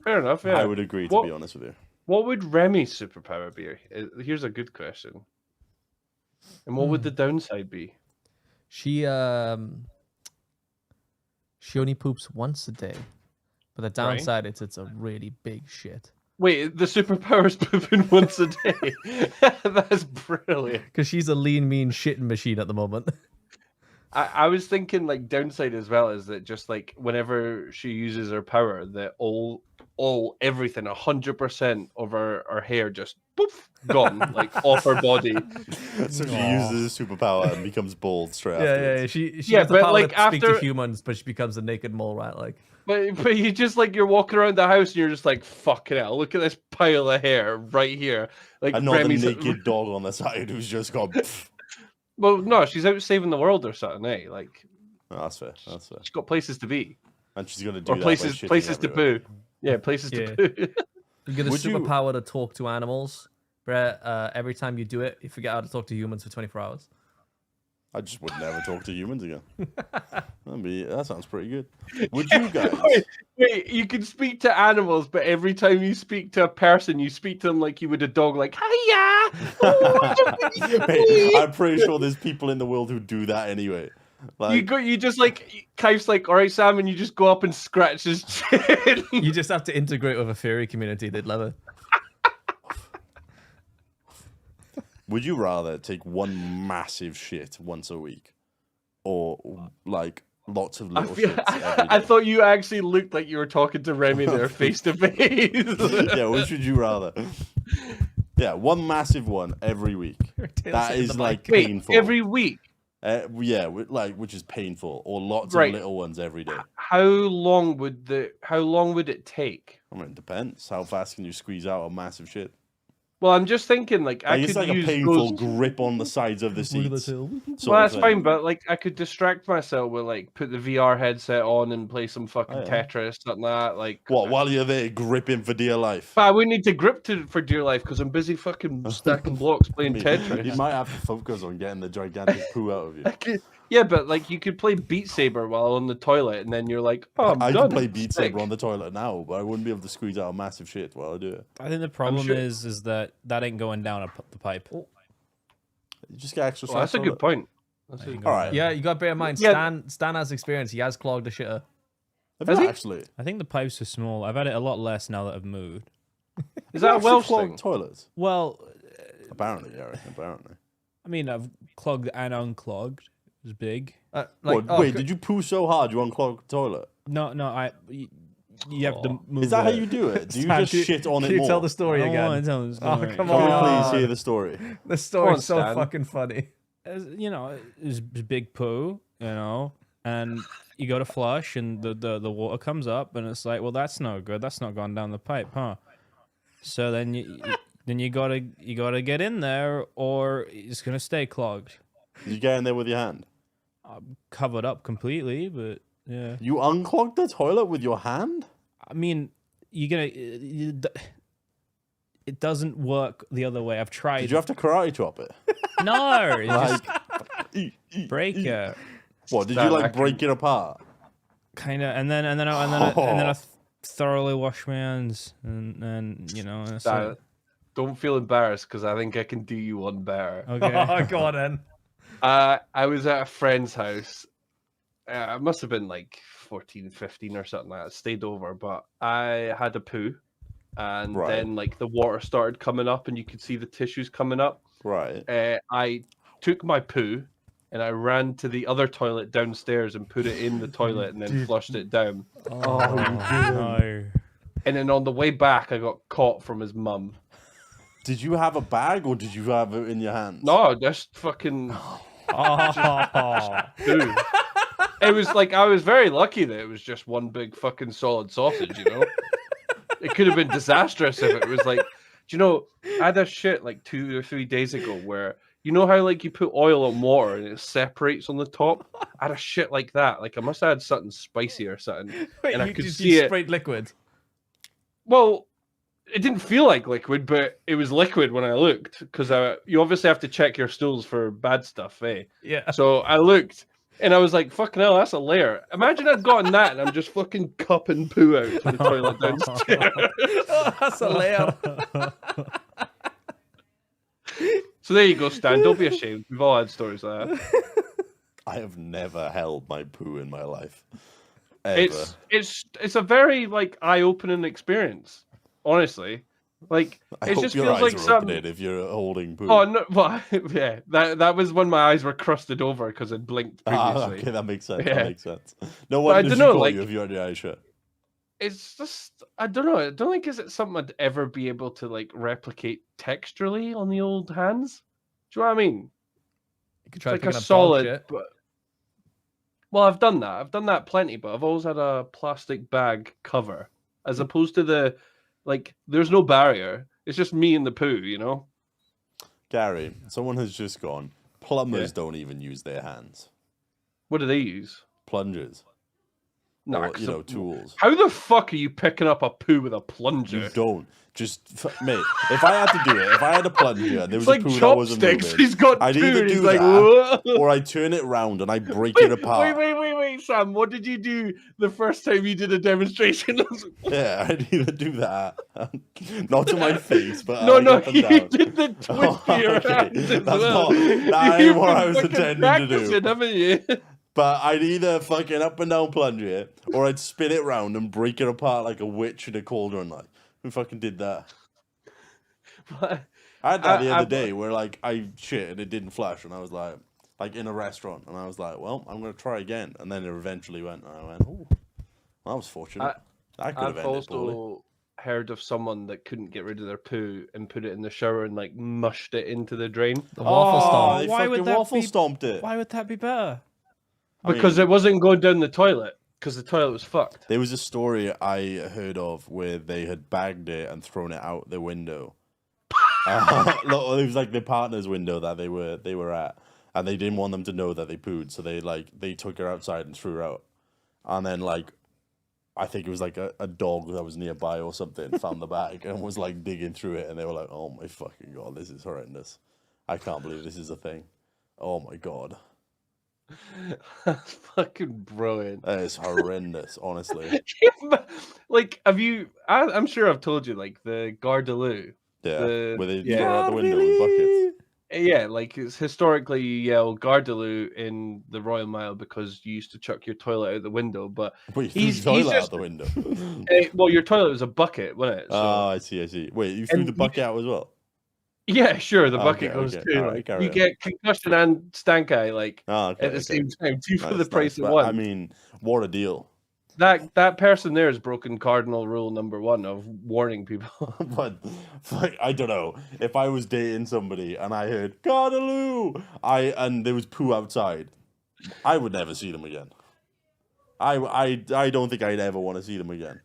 Fair enough. Yeah. I would agree, to What- be honest with you. What would Remy's superpower be? Here's a good question. And what would the downside be? She only poops once a day, but the downside is it's a really big shit. Wait, the superpower's pooping once a day. That's brilliant. Because she's a lean, mean shitting machine at the moment. I was thinking like downside as well is that just like whenever she uses her power, that everything 100% of her hair just poof gone like off her body. So she uses a superpower and becomes bald straight Yeah, afterwards. yeah. She Yeah, has the but, power like, to speak to after- humans, but she becomes a naked mole rat. Like, But you just like you're walking around the house and you're just like fucking hell. Look at this pile of hair right here. Like And not the Remy's naked dog on the side who's just gone. "Pff." Well, no, she's out saving the world or something, eh? Like Oh, that's fair. That's fair. she's got places to be And she's gonna do or that places by shitting places to everywhere. poo. Yeah, places Yeah. to poo. you get a Would you- superpower to talk to animals, but every time you do it, you forget how to talk to humans for 24 hours. I just would never talk to humans again. That sounds pretty good. Would you guys? Wait, you can speak to animals, but every time you speak to a person, you speak to them like you would a dog, like hiya. Mate, I'm pretty sure there's people in the world who do that anyway. Like, You just like Kaif's like, all right, Sam, and you just go up and scratch his chin. You just have to integrate with a furry community. They'd love it. would you rather take one massive shit once a week, or like lots of little shits every I day? thought you actually looked like you were talking to Remy there face to face. Yeah, which would you rather? Yeah, one massive one every week. That is like Wait, painful. every week. Yeah, which is painful, or lots Right. of little ones every day. How long would it take? I mean, it depends. How fast can you squeeze out a massive shit? Well, I'm just thinking, like, I Like, it's could like a use painful those... grip on the sides of the seats. Well, that's fine, but like, I could distract myself with like put the VR headset on and play some fucking Oh, yeah. Tetris, something like that. Like, What, while you're there gripping for dear life? but I wouldn't need to grip for dear life because I'm busy fucking stacking blocks playing You Tetris. might have to focus on getting the gigantic poo out of you. Yeah, but like you could play Beat Saber while on the toilet, and then you're like, "Oh, I'm I done." can play Beat Sick. Saber on the toilet now, but I wouldn't be able to squeeze out a massive shit while I do it. I think the problem sure- is that ain't going down the pipe. You just get extra. Well, that's a good point. That's a good All right. Yeah, you got to bear in mind, Yeah. Stan has experience. He has clogged the shitter. Have Has you he? actually? I think the pipes are small. I've had it a lot less now that I've moved. Is that a Actually Welsh clogged thing? toilets? Well, Apparently, Eric. Apparently. I mean, I've clogged and unclogged. It was big. Wait, did you poo so hard you unclogged the toilet? No, you have to move. Is that how you do it? Do you Stan, just shit on can it you more? tell the story I don't wanna again? tell the Oh, story. come Can we on. please hear the story? The story's so Stan. fucking funny. You know, it's big poo, you know, and you go to flush, and the water comes up, and it's like, well, that's no good. That's not gone down the pipe, huh? So then you gotta get in there, or it's gonna stay clogged. Did you get in there with your hand? Covered up completely, but yeah. You unclogged the toilet with your hand? I mean, it doesn't work the other way. I've tried. Did you have to karate chop it? No, you just Like, break it, what? Did you Stan, like break it apart? kind of, and then I thoroughly wash my hands, and you know. And Stan, don't feel embarrassed because I think I can do you one better. okay. Oh, go on then. I was at a friend's house. I must have been like 14, 15 or something like that. Stayed over, but I had a poo. And Right. then like the water started coming up and you could see the tissues coming up. Right. I took my poo and I ran to the other toilet downstairs and put it in the toilet and then flushed it down. Oh, no. And then on the way back, I got caught from his mum. Did you have a bag or did you have it in your hands? No, just fucking Oh. poo. It was like, I was very lucky that it was just one big fucking solid sausage, you know? It could have been disastrous if it was like, do you know, I had a shit like 2 or 3 days ago where, you know how like you put oil on water and it separates on the top? I had a shit like that. Like I must have had something spicy or something. Wait, and I you could just see it. sprayed liquid. Well, it didn't feel like liquid, but it was liquid when I looked because you obviously have to check your stools for bad stuff, eh? Yeah. So I looked and I was like, fucking hell, that's a layer. Imagine I'd gotten that and I'm just fucking cupping poo out to the toilet downstairs. Oh, that's a layer. So there you go, Stan. Don't be ashamed. We've all had stories like that. I have never held my poo in my life. Ever. It's a very like eye-opening experience, honestly. Like I it hope just your feels eyes like are some. opening if you're holding poo. Oh no! Well, yeah, that was when my eyes were crusted over because I blinked previously. Okay, that makes sense. Yeah. That makes sense. No But I one does dunno, call like- you if you had your eyes shut. It's just I don't know. I don't think is it something I'd ever be able to like replicate texturally on the old hands. Do you know what I mean? You could It's try like picking a up dog solid. shit. But well, I've done that. I've done that plenty, but I've always had a plastic bag cover, as opposed to the like. There's no barrier. It's just me and the poo. You know. Gary, someone has just gone. Plumbers don't even use their hands. What do they use? Plungers. No, Or, 'cause you know, of- tools. How the fuck are you picking up a poo with a plunger? You don't. Just, mate, if I had to do it, if I had a plunger and there was It's like a poo that wasn't chopsticks. moving, He's got I'd two. either And he's do like, that, "Whoa." or I turn it round and I break it apart. Wait, Sam. What did you do the first time you did a demonstration? Yeah, I'd either do that, not to my face, but No, like no, up and you down. did the twist to your Okay, hands as that's well. not- that You've ain't what been I was fucking intending to practicing, do. haven't you? But I'd either fucking up and down plunge it, or I'd spin it round and break it apart like a witch in a cauldron. Like, who fucking did that? I had that the other day where like I shit and it didn't flush, and I was like in a restaurant, and I was like, well, I'm gonna try again, and then it eventually went, and I went, oh, I was fortunate. That could have I've ended poorly. also heard of someone that couldn't get rid of their poo and put it in the shower and like mushed it into the drain The waffle Oh, stomp. they Why would fucking that waffle be- stomped it. Why would that be better? I because mean, it wasn't going down the toilet because the toilet was fucked. there was a story I heard of where they had bagged it and thrown it out the window. It was like their partner's window that they were at, and they didn't want them to know that they pooed, so they took her outside and threw her out, and then like I think it was like a dog that was nearby or something found the bag and was like digging through it, and they were like, oh my fucking god, this is horrendous. I can't believe this is a thing. Oh my god. That's fucking brilliant. That is horrendous, honestly. Like, have you? I'm sure I've told you, like the Gardaloo. Yeah, where they yeah. throw out the window with buckets. Yeah, like it's historically you yell Gardaloo in the Royal Mile because you used to chuck your toilet out the window. But Wait, He's- you threw the he's toilet out just- the window. well, your toilet was a bucket, wasn't it? So, Oh, I see. Wait, you threw And the you bucket just- out as well? yeah, sure, the Oh, bucket okay, goes okay. too. Alright, Like, carry you on. get concussion and stank eye like Oh, okay. at the okay. same time, two for Nice, the price nice. of But, one. I mean, what a deal. That person there has broken cardinal rule number 1 of warning people. But like, I don't know. If I was dating somebody and I heard Cardaloo, and there was poo outside, I would never see them again. I don't think I'd ever want to see them again.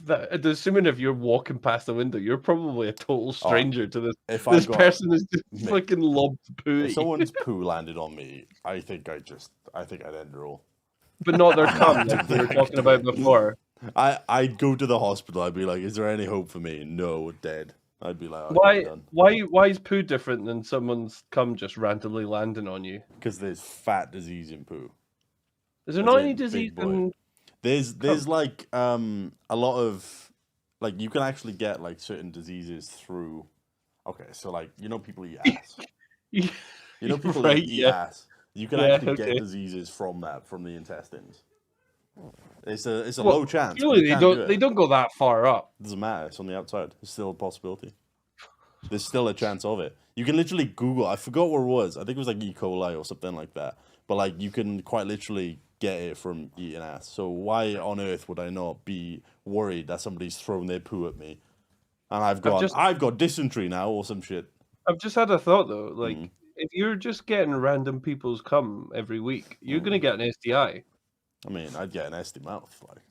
Assuming if you're walking past the window, you're probably a total stranger to this. If This person is just fucking lobbed poo. If someone's poo landed on me, I think I'd end it all. But not their cum, like we were talking about before. I'd go to the hospital. I'd be like, "Is there any hope for me?" No, dead. I'd be like, oh, why is poo different than someone's cum just randomly landing on you? Because there's fat disease in poo. Is there not any disease in? There's like a lot of like you can actually get like certain diseases through. Okay, so like people eat ass. People right, eat ass. You can actually get diseases from the intestines. It's a low chance. Really, they don't go that far up. It doesn't matter. It's on the outside. It's still a possibility. There's still a chance of it. You can literally Google. I forgot what it was. I think it was like E. coli or something like that. But like you can quite literally get it from eating ass. So why on earth would I not be worried that somebody's thrown their poo at me, and I've got dysentery now or some shit? I've just had a thought though. Like if you're just getting random people's cum every week, you're gonna get an STI. I mean, I'd get an nasty mouth. Like,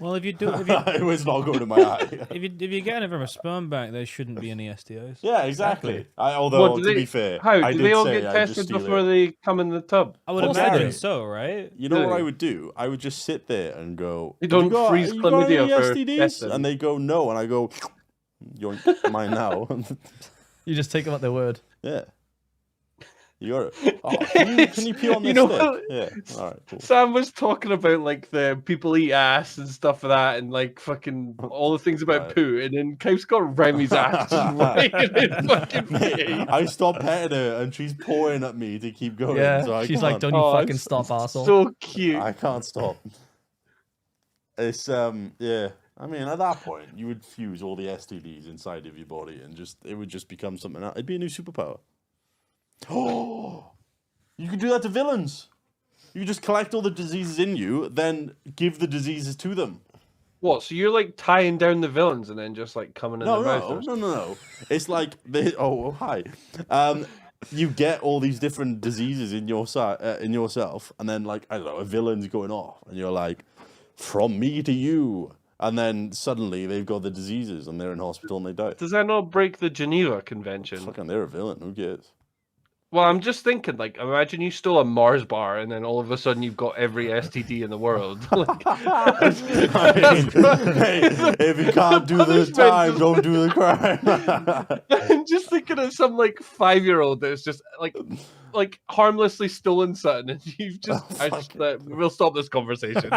Well, if you it was not going to my eye. if you're getting it from a sperm bank, there shouldn't be any STIs. Yeah, exactly. Although to be fair, how do they all get tested before they come in the tub? I would imagine so, right? You know what I would do? I would just sit there and go, "You don't freeze chlamydia for STDs?" And they go, "No," and I go, "Yoink, mine now." You just take them at their word. Yeah. You got it. Oh, can you pee on this stick? Yeah. All right. Cool. Sam was talking about like the people eat ass and stuff like that, and like fucking all the things about poo, and then Kaif's got Remy's ass right in his fucking face. I stopped petting her, and she's pouring at me to keep going. Yeah. So She's like, "Don't you fucking stop, arsehole." So cute. I can't stop. It's yeah. I mean, at that point, you would fuse all the STDs inside of your body, and it would just become something else. It'd be a new superpower. Oh, you can do that to villains. You just collect all the diseases in you, then give the diseases to them. What? So you're like tying down the villains and then just like coming in their mouth? No. It's like hi. You get all these different diseases in yourself, and then like I don't know, a villain's going off, and you're like, from me to you. And then suddenly they've got the diseases and they're in hospital and they die. Does that not break the Geneva Convention? Fucking, they're a villain. Who cares? Well, I'm just thinking, like, imagine you stole a Mars bar and then all of a sudden you've got every STD in the world. Like, if you can't do the time, don't do the crime. I'm just thinking of some like 5-year-old that's just like harmlessly stolen something, and you've just we'll stop this conversation.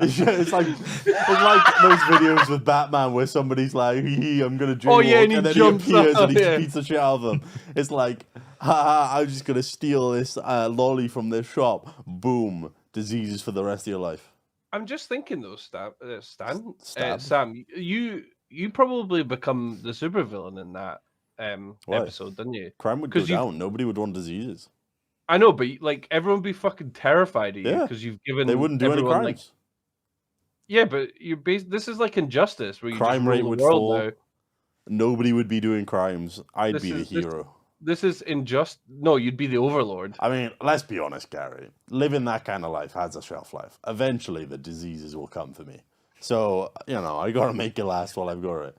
It's like those videos with Batman where somebody's like, I'm gonna jaywalk, and then he appears and he just beats the shit out of them. It's like, I'm just gonna steal this lolly from this shop. Boom, diseases for the rest of your life. I'm just thinking though, Sam, you probably become the supervillain in that episode, didn't you? Crime would go down. Nobody would want diseases. I know, but like everyone would be fucking terrified of you because you've given. They wouldn't do any crimes. Like, yeah, but this is like Injustice, where you crime just rate rule would the world fall. Now. Nobody would be doing crimes. I'd be the hero. This is No, you'd be the overlord. I mean, let's be honest, Gary. Living that kind of life has a shelf life. Eventually, the diseases will come for me. So I gotta make it last while I've got it.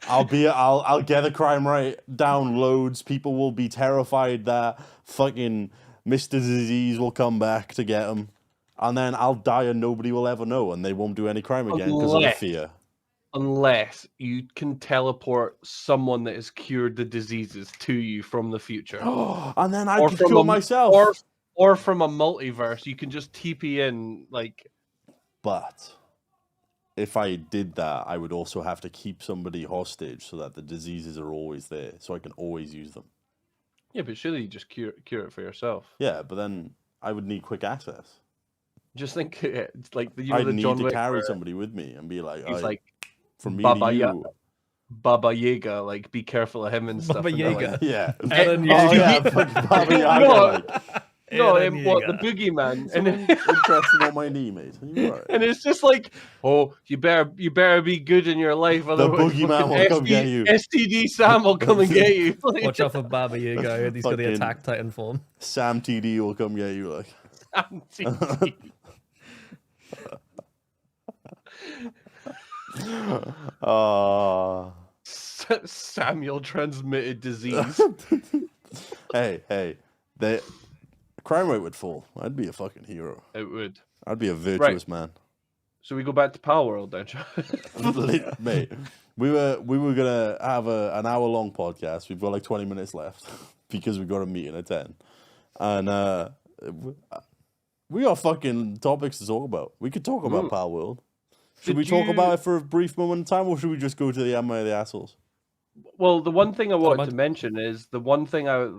I'll get the crime rate down loads. People will be terrified that fucking Mr. Disease will come back to get them. And then I'll die and nobody will ever know, and they won't do any crime again because of the fear. Unless you can teleport someone that has cured the diseases to you from the future. And then I can cure myself. Or from a multiverse, you can just TP in, like... But if I did that, I would also have to keep somebody hostage so that the diseases are always there, so I can always use them. Yeah, but surely you just cure it for yourself. Yeah, but then I would need quick access. Just think, it's like I'd need John to Wick carry somebody with me and be like, he's like from me to you. Baba Yaga, like be careful of him and stuff. Baba Yaga. Yeah. Baba Yaga. No, Aaron what the Yeager. boogeyman, and Something interesting on my knee, mate. Are you alright? and it's just like, oh, you better be good in your life, otherwise boogeyman fucking will come get you. STD Sam will come and get you. Like, Watch out for Baba Yaga. He's got the Fucking- Attack Titan form. Sam TD will come get you, like. STD. Oh. Samuel transmitted disease. Hey. The crime rate would fall. I'd be a fucking hero. It would. I'd be a virtuous man. So we go back to Pal World then, Mate, we were gonna have an hour long podcast. We've got like 20 minutes left because we've got a meeting at 10, and we got fucking topics to talk about. We could talk about Pal World. Should we talk about it for a brief moment in time, or should we just go to the Am I the Assholes? Well, the one thing I wanted to mention is the one thing I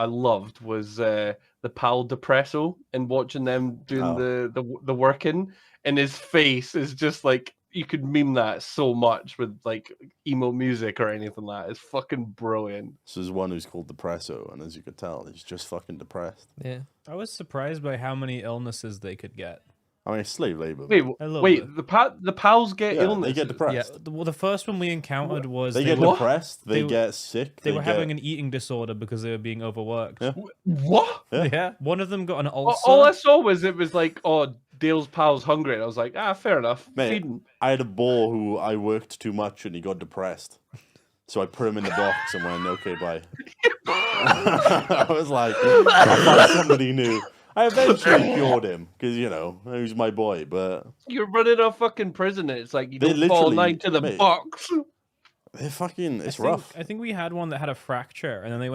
loved was the Pal Depresso and watching them doing the working, and his face is just like, you could meme that so much with like emo music or anything like that. It's fucking brilliant. So there's one who's called Depresso, and as you could tell, he's just fucking depressed. Yeah. I was surprised by how many illnesses they could get. I mean, it's slave labor. Wait, A little wait, bit. the pals get Yeah, illness. they get Yeah, depressed. the first one we encountered was They get What? depressed. They They- get sick. they were having an eating disorder because they were being overworked. Yeah. What? Yeah. Yeah. One of them got an ulcer. All I saw was it was like, oh, Dale's pal's hungry. And I was like, fair enough. Mate, Feed him. I had a boy who I worked too much and he got depressed. So I put him in the box and went, okay, bye. I was like, I'll find somebody new. I eventually cured him because, you know, he was my boy. But You're running a fucking prison. It's like you They don't fall literally- nine to the mate. box. they're fucking, it's I think, rough. I think we had one that had a fracture, and then they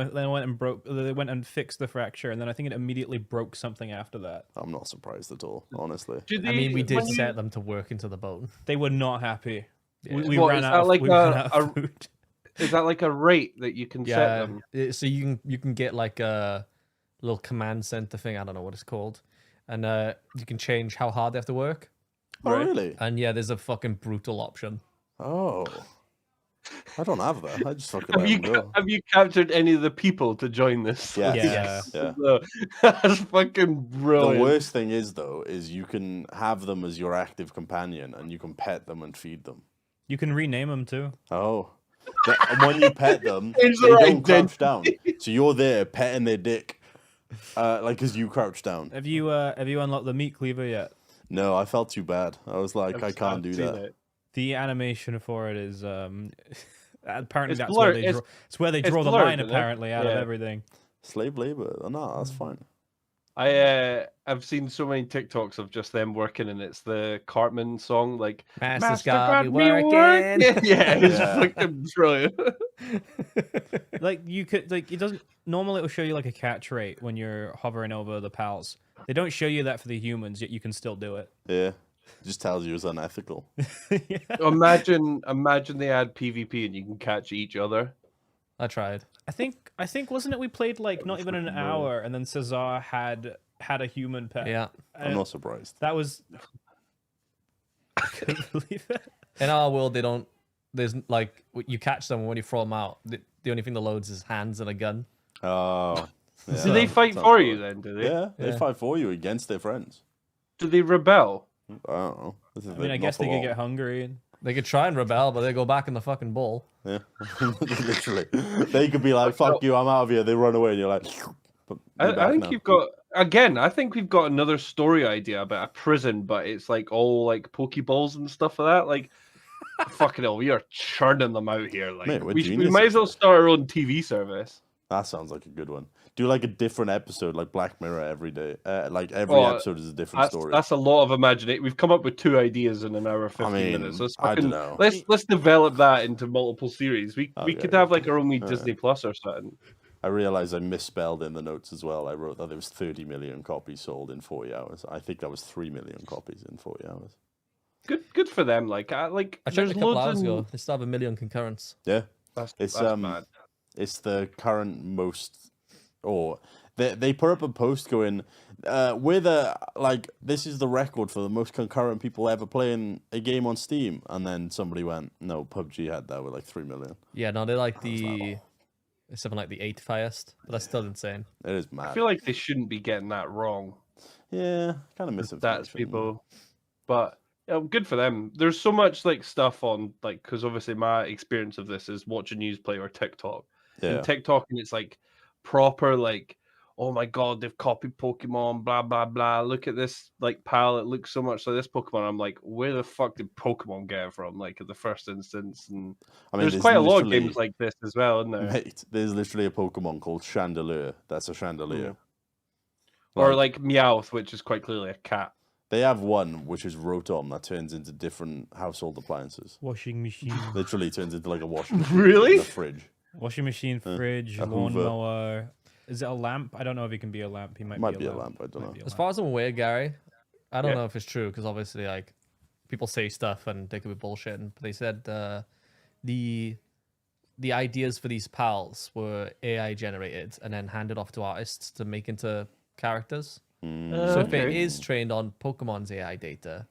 went and fixed the fracture, and then I think it immediately broke something after that. I'm not surprised at all, honestly. Do I mean, we they- did when you- set them to work into the bone. They were not happy. We What, ran is out that of, like we ran a- out of food. Is that like a rate that you can set Yeah. them? So you can get like a little command center thing. I don't know what it's called, and you can change how hard they have to work. Oh, Right. really? And yeah, there's a fucking brutal option. Oh. I don't have that. I just fucking let them go. Have you captured any of the people to join this? Yes. Yeah. Yeah. That's fucking brilliant. The worst thing is, though, is you can have them as your active companion and you can pet them and feed them. You can rename them too. Oh. And when you pet them, Change they their don't crouch down. So you're there petting their dick, like as you crouch down. Have you unlocked the meat cleaver yet? No, I felt too bad. I was like, I can't do seen that. it. The animation for it is apparently It's that's blurred. where they draw. It's where they it's draw the blurred, line isn't it? apparently out of Yeah. everything. Slave labor. No, that's fine. I've seen so many TikToks of just them working, and it's the Cartman song, like Master's "Master got me working." working. Yeah, it's Yeah. fucking brilliant. Like you could like it doesn't normally it will show you like a catch rate when you're hovering over the pals. They don't show you that for the humans, yet you can still do it. Yeah. It just tells you it's unethical. Yeah. Imagine they add PvP and you can catch each other. I tried. I think wasn't it we played like not even an hour and then Cesar had a human pet. Yeah. I'm not surprised. That was I couldn't believe it. In our world, they don't. There's like you catch them when you throw them out. The only thing that loads is hands and a gun. Oh. Do they fight sounds for good. you then? Do they? Yeah, they Yeah. fight for you against their friends. Do they rebel? I don't know. This is I mean, I not guess for they could long. get hungry. And... They could try and rebel, but they go back in the fucking ball. Yeah, literally. They could be like, "Fuck you, I'm out of here." They run away, and you're like, I think you've got again. I think we've got another story idea about a prison, but it's like all like Pokeballs and stuff like that. Like, fucking hell, we are churning them out here. Like, Mate, we're we geniuses. might as well start our own TV service. That sounds like a good one. Do like a different episode, like Black Mirror every day. Like every Oh, episode is a different story. That's a lot of imagination. We've come up with 2 ideas in an hour 15 mean, minutes. Let's I fucking, dunno. let's develop that into multiple series. We Okay. could have like our own wee Alright. Disney Plus or something. I realized I misspelled in the notes as well. I wrote that there was 30 million copies sold in 40 hours. I think that was 3 million copies in 40 hours. Good for them. Like I checked there's a couple loads hours in- ago. They still have 1 million concurrents. Yeah, That's it's mad. it's the current most, or they put up a post going, we're the this is the record for the most concurrent people ever playing a game on Steam, and then somebody went, no, PUBG had that with like 3 million. Yeah, no, they like the It's something like the 8th highest, but that's still insane. It is mad. I feel like they shouldn't be getting that wrong. Yeah, kind of misinformation. That's people, but good for them. There's so much like stuff on like because obviously my experience of this is watching Newsplay or TikTok, Yeah. and TikTok, and it's like proper like, oh my god, they've copied Pokemon, blah blah blah. Look at this like pal, it looks so much like this Pokemon. I'm like, where the fuck did Pokemon get it from? Like at the first instance, and I mean, there's quite a lot of games like this as well, isn't there? Mate, there's literally a Pokemon called Chandelier. That's a chandelier. Or like Meowth, which is quite clearly a cat. They have one which is Rotom that turns into different household appliances. Washing machine. Literally turns into like a washing machine. Really? And a fridge. Washing machine, fridge, a Hoover. lawnmower. Is it a lamp? I don't know if he can be a lamp. He might be a lamp. I don't know. As far as I'm aware, Gary, I don't know if it's true because obviously, like, people say stuff and they could be bullshitting. But they said the ideas for these pals were AI generated and then handed off to artists to make into characters. So if it is trained on Pokemon's AI data,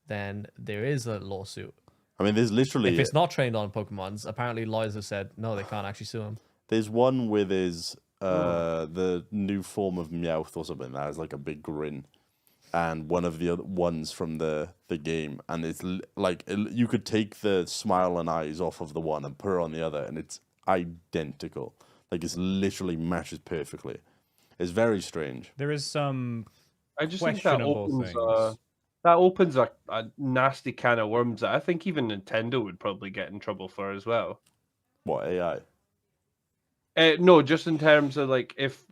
then there is a lawsuit. I mean, there's literally... If it's not trained on Pokemon's, apparently lawyers have said, no, they can't actually sue him. There's one with his the new form of Meowth or something that has like a big grin, and one of the other ones from the game, and it's like you could take the smile and eyes off of the one and put it on the other, and it's identical. Like it's literally matches perfectly. It's very strange. There is some I just think that questionable opens things. a nasty can of worms that I think even Nintendo would probably get in trouble for as well. What, AI? No, just in terms of like if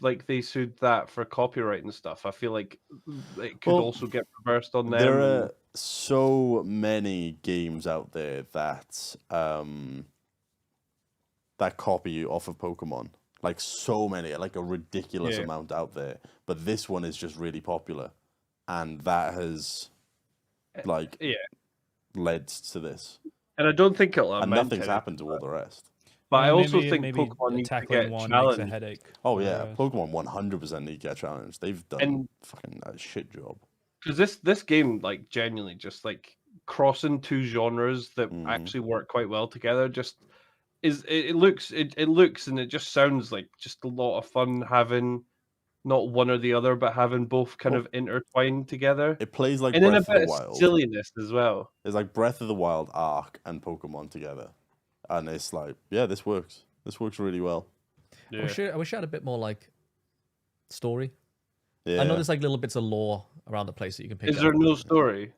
like they sued that for copyright and stuff, I feel like it could also get reversed on them. There are so many games out there that that copy off of Pokemon. Like so many, like a ridiculous amount out there. But this one is just really popular, and that has like led to this. And I don't think it'll and nothing's happened to all the rest. But I also think Pokemon needs to get challenged. A headache. Oh yeah, Pokemon 100% need to get challenged. They've done fucking a shit job. Because this game, like, genuinely just like crossing two genres that actually work quite well together, just is it looks and it just sounds like just a lot of fun having not one or the other, but having both kind of intertwined together. It plays like and Breath then a of bit the of Wild. silliness as well. It's like Breath of the Wild, Ark, and Pokemon together, and it's like, yeah, this works. This works really well. Yeah. I wish I had a bit more like story. Yeah. I know there's like little bits of lore around the place that you can pick up. Is there no story?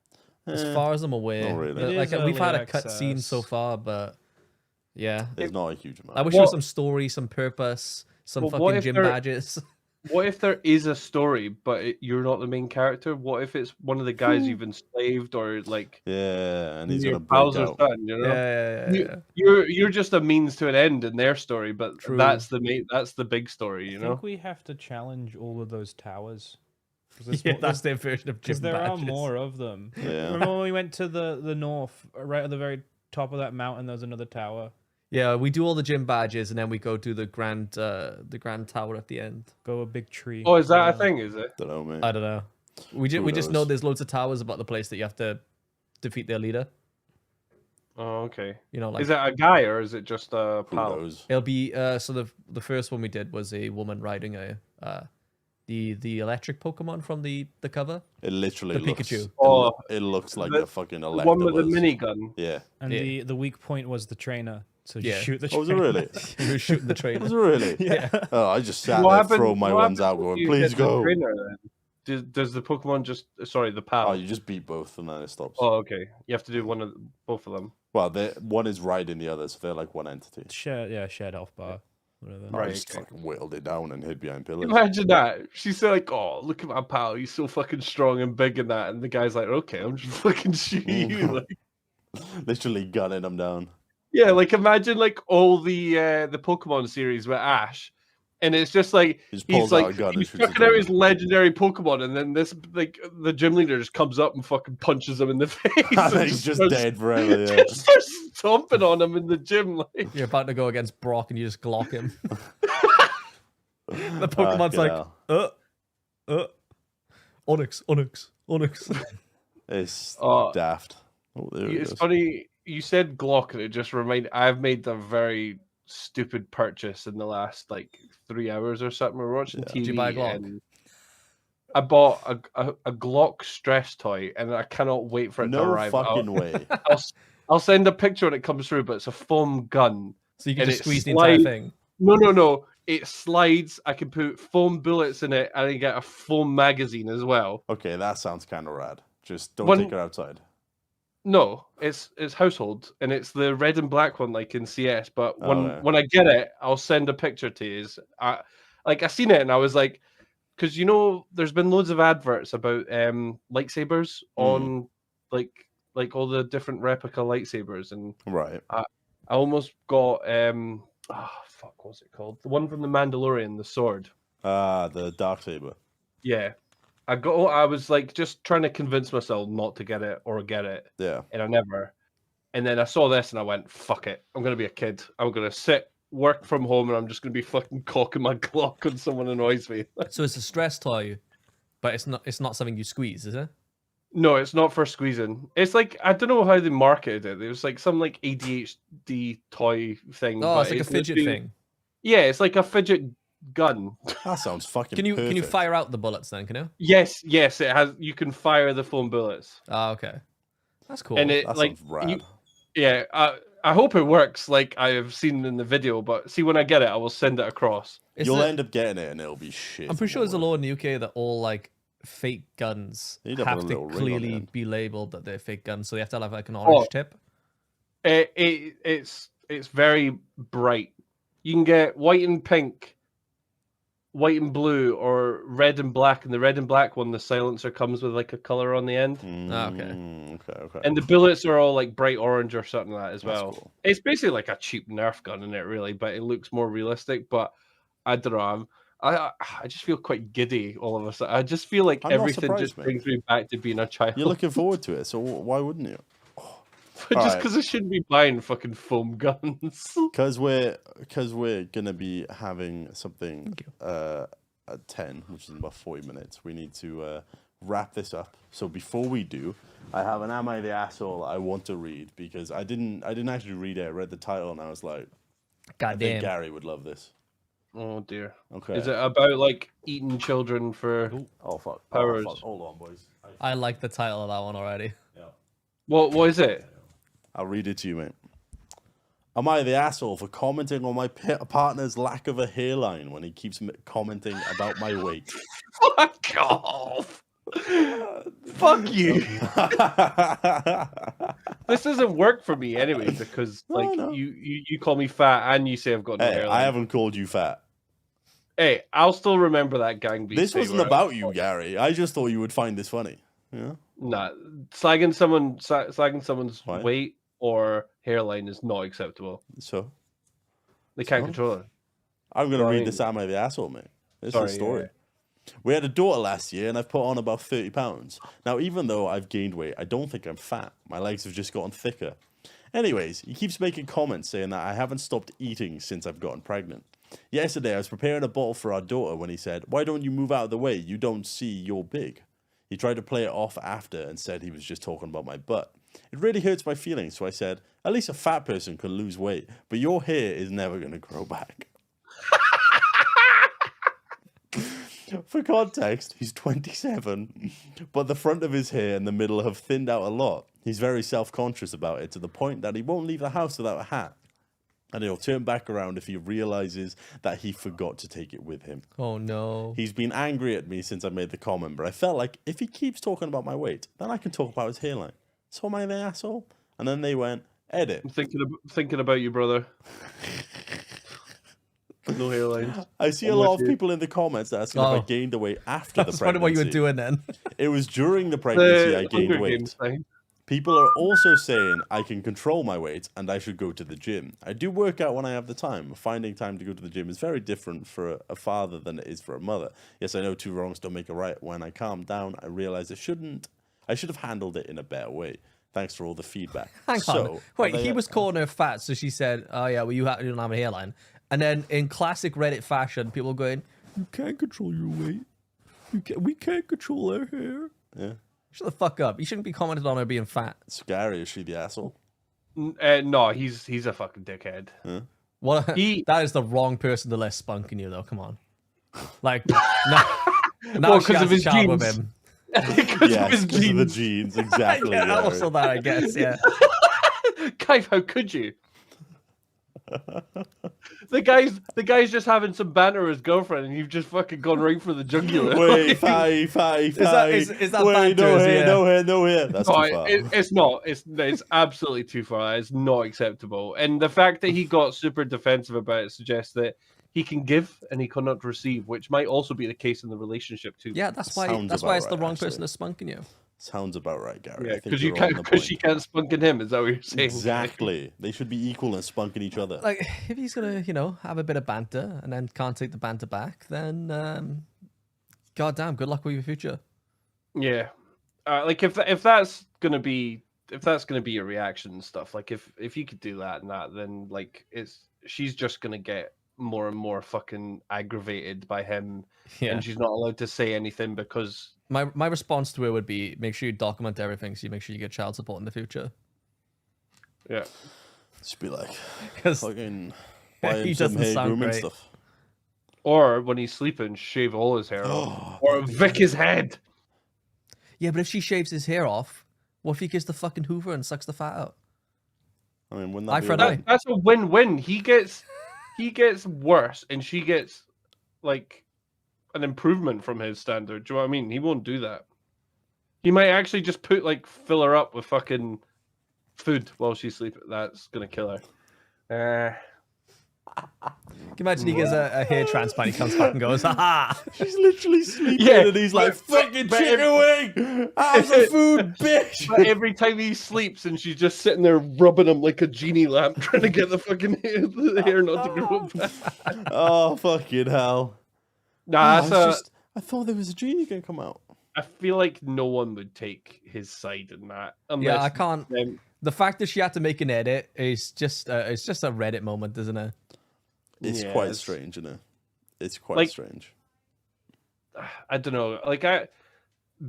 As far as I'm aware, not really. like we've had a access. cutscene so far, but yeah, There's not a huge amount. I wish there was some story, some purpose, some Well, what fucking if gym there- badges. What if there is a story, but you're not the main character? What if it's one of the guys you've enslaved, or like Yeah, and he's your gonna break pals or out. something? You know, Yeah. you're just a means to an end in their story, but True. that's the big story. You I know, think we have to challenge all of those towers. Yeah, that's their version of gym Because there badges. are more of them. Yeah. Remember when we went to the north, right at the very top of that mountain, there's another tower. Yeah, we do all the gym badges and then we go to the grand tower at the end. Go a big tree. oh, is that a thing? Is it? Don't know, mate. I don't know. We just know knows? there's loads of towers about the place that you have to defeat their leader. Oh, okay. You know, like Is it a guy or is it just a Who pal? knows? it'll be so the first one we did was a woman riding the electric Pokemon from the cover. It literally The looks. Pikachu. Oh, it looks like the- a fucking The Electabuzz. one with the minigun. Yeah. And Yeah. the weak point was the trainer. So you Yeah. shoot the Oh, was it trainer. really? He was shooting the trainer. Was it really? Yeah. Oh, I just sat What there happened- throwing my what ones out, happens going, if you "Please hit the go." trainer, then? Does the Pokemon just the pal? Oh, you just beat both, and then it stops. Oh, okay. You have to do both of them. Well, one is riding the other, so they're like one entity. Shared health bar. Whatever. I Right, just okay. fucking whittled it down and hid behind pillars. Imagine that. She's like, "Oh, look at my pal. He's so fucking strong and big and that." And the guy's like, "Okay, I'm just fucking shooting you." Like, Literally gunning them down. yeah, like imagine like all the Pokemon series with Ash, and it's just like He just he's pulls out like a gun and he's shoots chucking out down. his legendary Pokemon, and then this like the gym leader just comes up and fucking punches him in the face. And and he's just starts- dead forever. Yeah. Just starts stomping on him in the gym. Like, You're about to go against Brock and you just Glock him. The Pokemon's Fucking like, hell. Onyx. It's Oh, daft. Oh, there it it's goes. funny you said Glock, and it just reminded. I've made a very stupid purchase in the last like 3 hours or something. We're watching TV. Did you buy a Glock? And I bought a Glock stress toy, and I cannot wait for it to No arrive. fucking way. I'll send a picture when it comes through, but it's a foam gun. So you can And just it squeeze the entire thing. No. It slides. I can put foam bullets in it, and I get a foam magazine as well. Okay, that sounds kind of rad. Just don't When- take it outside. No, it's household, and it's the red and black one, like in CS. But Okay. when I get it, I'll send a picture to you. I seen it, and I was like, because there's been loads of adverts about lightsabers on like all the different replica lightsabers, and Right. I almost got what's it called? The one from the Mandalorian, the sword. The dark saber. Yeah. I was like just trying to convince myself not to get it or get it, Yeah. and I never. And then I saw this and I went, fuck it. I'm gonna be a kid. I'm gonna work from home, and I'm just gonna be fucking cocking my Glock when someone annoys me. So it's a stress toy, but it's not something you squeeze, is it? No, it's not for squeezing. It's like, I don't know how they marketed it. It was like some like ADHD toy thing. Oh, but it's like a fidget literally- thing. Yeah, it's like a fidget gun. That sounds fucking Can you perfect. fire out the bullets then? Can you? Yes, it has. You can fire the foam bullets, Oh, okay. That's cool. and it That like sounds rad. yeah. I hope it works like I have seen in the video. But see, when I get it, I will send it across. You'll end up getting it and it'll be shit. I'm pretty sure there's a law. law in the UK that all like fake guns You'd have a have to little ring on the clearly end. be labeled that they're fake guns, so they have to have like an orange tip. It's very bright. You can get white and pink, white and blue, or red and black. And the red and black one, the silencer comes with like a color on the end. Okay. And the bullets are all like bright orange or something like that as That's well. cool. It's basically like a cheap Nerf gun in it, really, but it looks more realistic. But I don't know. I just feel quite giddy all of a sudden. I just feel like I'm not everything surprised, just mate. brings me back to being a child. You're looking forward to it, so why wouldn't you? just Alright. because I shouldn't be buying fucking foam guns. Because we're gonna be having something at 10, which is in about 40 minutes. We need to wrap this up. So before we do, I have an "Am I the Asshole" I want to read because I didn't actually read it. I read the title and I was like, I think Goddamn. Gary would love this. Oh dear. Okay. Is it about like eating children for Oh fuck. Powers. Oh, fuck. Hold on, boys. I like the title of that one already. what is it? I'll read it to you, mate. Am I the asshole for commenting on my partner's lack of a hairline when he keeps commenting about my weight? Fuck off. Fuck you. This doesn't work for me anyway because like no. you call me fat and you say I've got no Hey, hairline. I haven't called you fat. Hey, I'll still remember that gang beat. This day wasn't where about you, Gary. I just thought you would find this funny. Yeah. Nah, slagging someone's Why? weight or hairline is not acceptable. So They can't So? control it. I'm gonna Well, I read mean- this. Am I the asshole, mate? This Sorry, is the story. yeah. We had a daughter last year, and I've put on about 30 pounds. Now, even though I've gained weight, I don't think I'm fat. My legs have just gotten thicker. Anyways, he keeps making comments saying that I haven't stopped eating since I've gotten pregnant. Yesterday, I was preparing a bottle for our daughter when he said, "Why don't you move out of the way? You don't see you're big." He tried to play it off after and said he was just talking about my butt. It really hurts my feelings, so I said, "At least a fat person can lose weight, but your hair is never going to grow back." For context, he's 27, but the front of his hair and the middle have thinned out a lot. He's very self-conscious about it to the point that he won't leave the house without a hat. And he'll turn back around if he realizes that he forgot to take it with him. Oh no. He's been angry at me since I made the comment, but I felt like if he keeps talking about my weight, then I can talk about his hairline. So am I the asshole? And then they went, edit. I'm thinking about you, brother. No hairlines. I see a I'm lot with of you. people in the comments asking if I Oh. gained the weight after the That's pregnancy. what you were doing then. It was during the pregnancy I The gained Hunger weight. Games thing. People are also saying I can control my weight and I should go to the gym. I do work out when I have the time. Finding time to go to the gym is very different for a father than it is for a mother. Yes, I know two wrongs don't make a right. When I calmed down, I realized I should have handled it in a better way. Thanks for all the feedback. Hang So, on. Wait, are they- he was calling her fat, so she said, "Oh yeah, well you don't have a hairline." And then in classic Reddit fashion, people going, "You can't control your weight. We can't control our hair." Yeah. Shut the fuck up. You shouldn't be commenting on her being fat. It's Gary, is she the asshole? No, he's a fucking dickhead. Huh? What? He- That is the wrong person to let spunk in you, though. Come on. Like, now Well, she 'cause has of a his child with genes. him. Because Yes, of his because of the genes. genes, exactly. Yeah, Gary. also that, I guess. Yeah. Kaif, how could you? The guy's just having some banter with his girlfriend, and you've just fucking gone right for the jugular. Wait, Like, five. Is that Wait, banter, no is it? here, Yeah. no here, no here. That's no, too far. it's not. It's absolutely too far. It's not acceptable. And the fact that he got super defensive about it suggests that he can give and he cannot receive, which might also be the case in the relationship too. Yeah, that's why. Sounds That's why about it's the right, wrong actually. person to spunk in you. Sounds about right, Gary. Yeah, I think because you you're on can't, the because point. she can't spunk in him. Is that what you're saying? Exactly. They should be equal and spunking each other. Like, if he's gonna, have a bit of banter and then can't take the banter back, then, goddamn, good luck with your future. Yeah, like if that's gonna be your reaction and stuff, like if you could do that and that, then like she's just gonna get more and more fucking aggravated by him, Yeah. and she's not allowed to say anything because My response to it would be make sure you document everything so you make sure you get child support in the future. yeah, Just be like, Because fucking buy he him some doesn't hair sound grooming great. stuff. or when he's sleeping, shave all his hair off, or Vic his head. Yeah, but if she shaves his hair off, what if he gives the fucking Hoover and sucks the fat out? I mean, wouldn't Eye that be for a an eye. win? That's a win-win. He gets worse, and she gets like an improvement from his standard. Do you know what I mean? He won't do that. He might actually just fill her up with fucking food while she's sleeping. That's gonna kill her. Can you imagine he gets a hair transplant, he comes back and goes, haha! She's literally sleeping Yeah, and he's like, fucking but chicken wing! Have some food, bitch! But every time he sleeps, and she's just sitting there rubbing him like a genie lamp, trying to get the fucking the hair not to grow back. Oh, fucking hell. Nah, I thought there was a genie gonna come out. I feel like no one would take his side in that. Unless Yeah, I can't. The fact that she had to make an edit is just it's just a Reddit moment, isn't it? It's Yeah, quite it's- strange, isn't it? It's quite Like- strange. I don't know. Like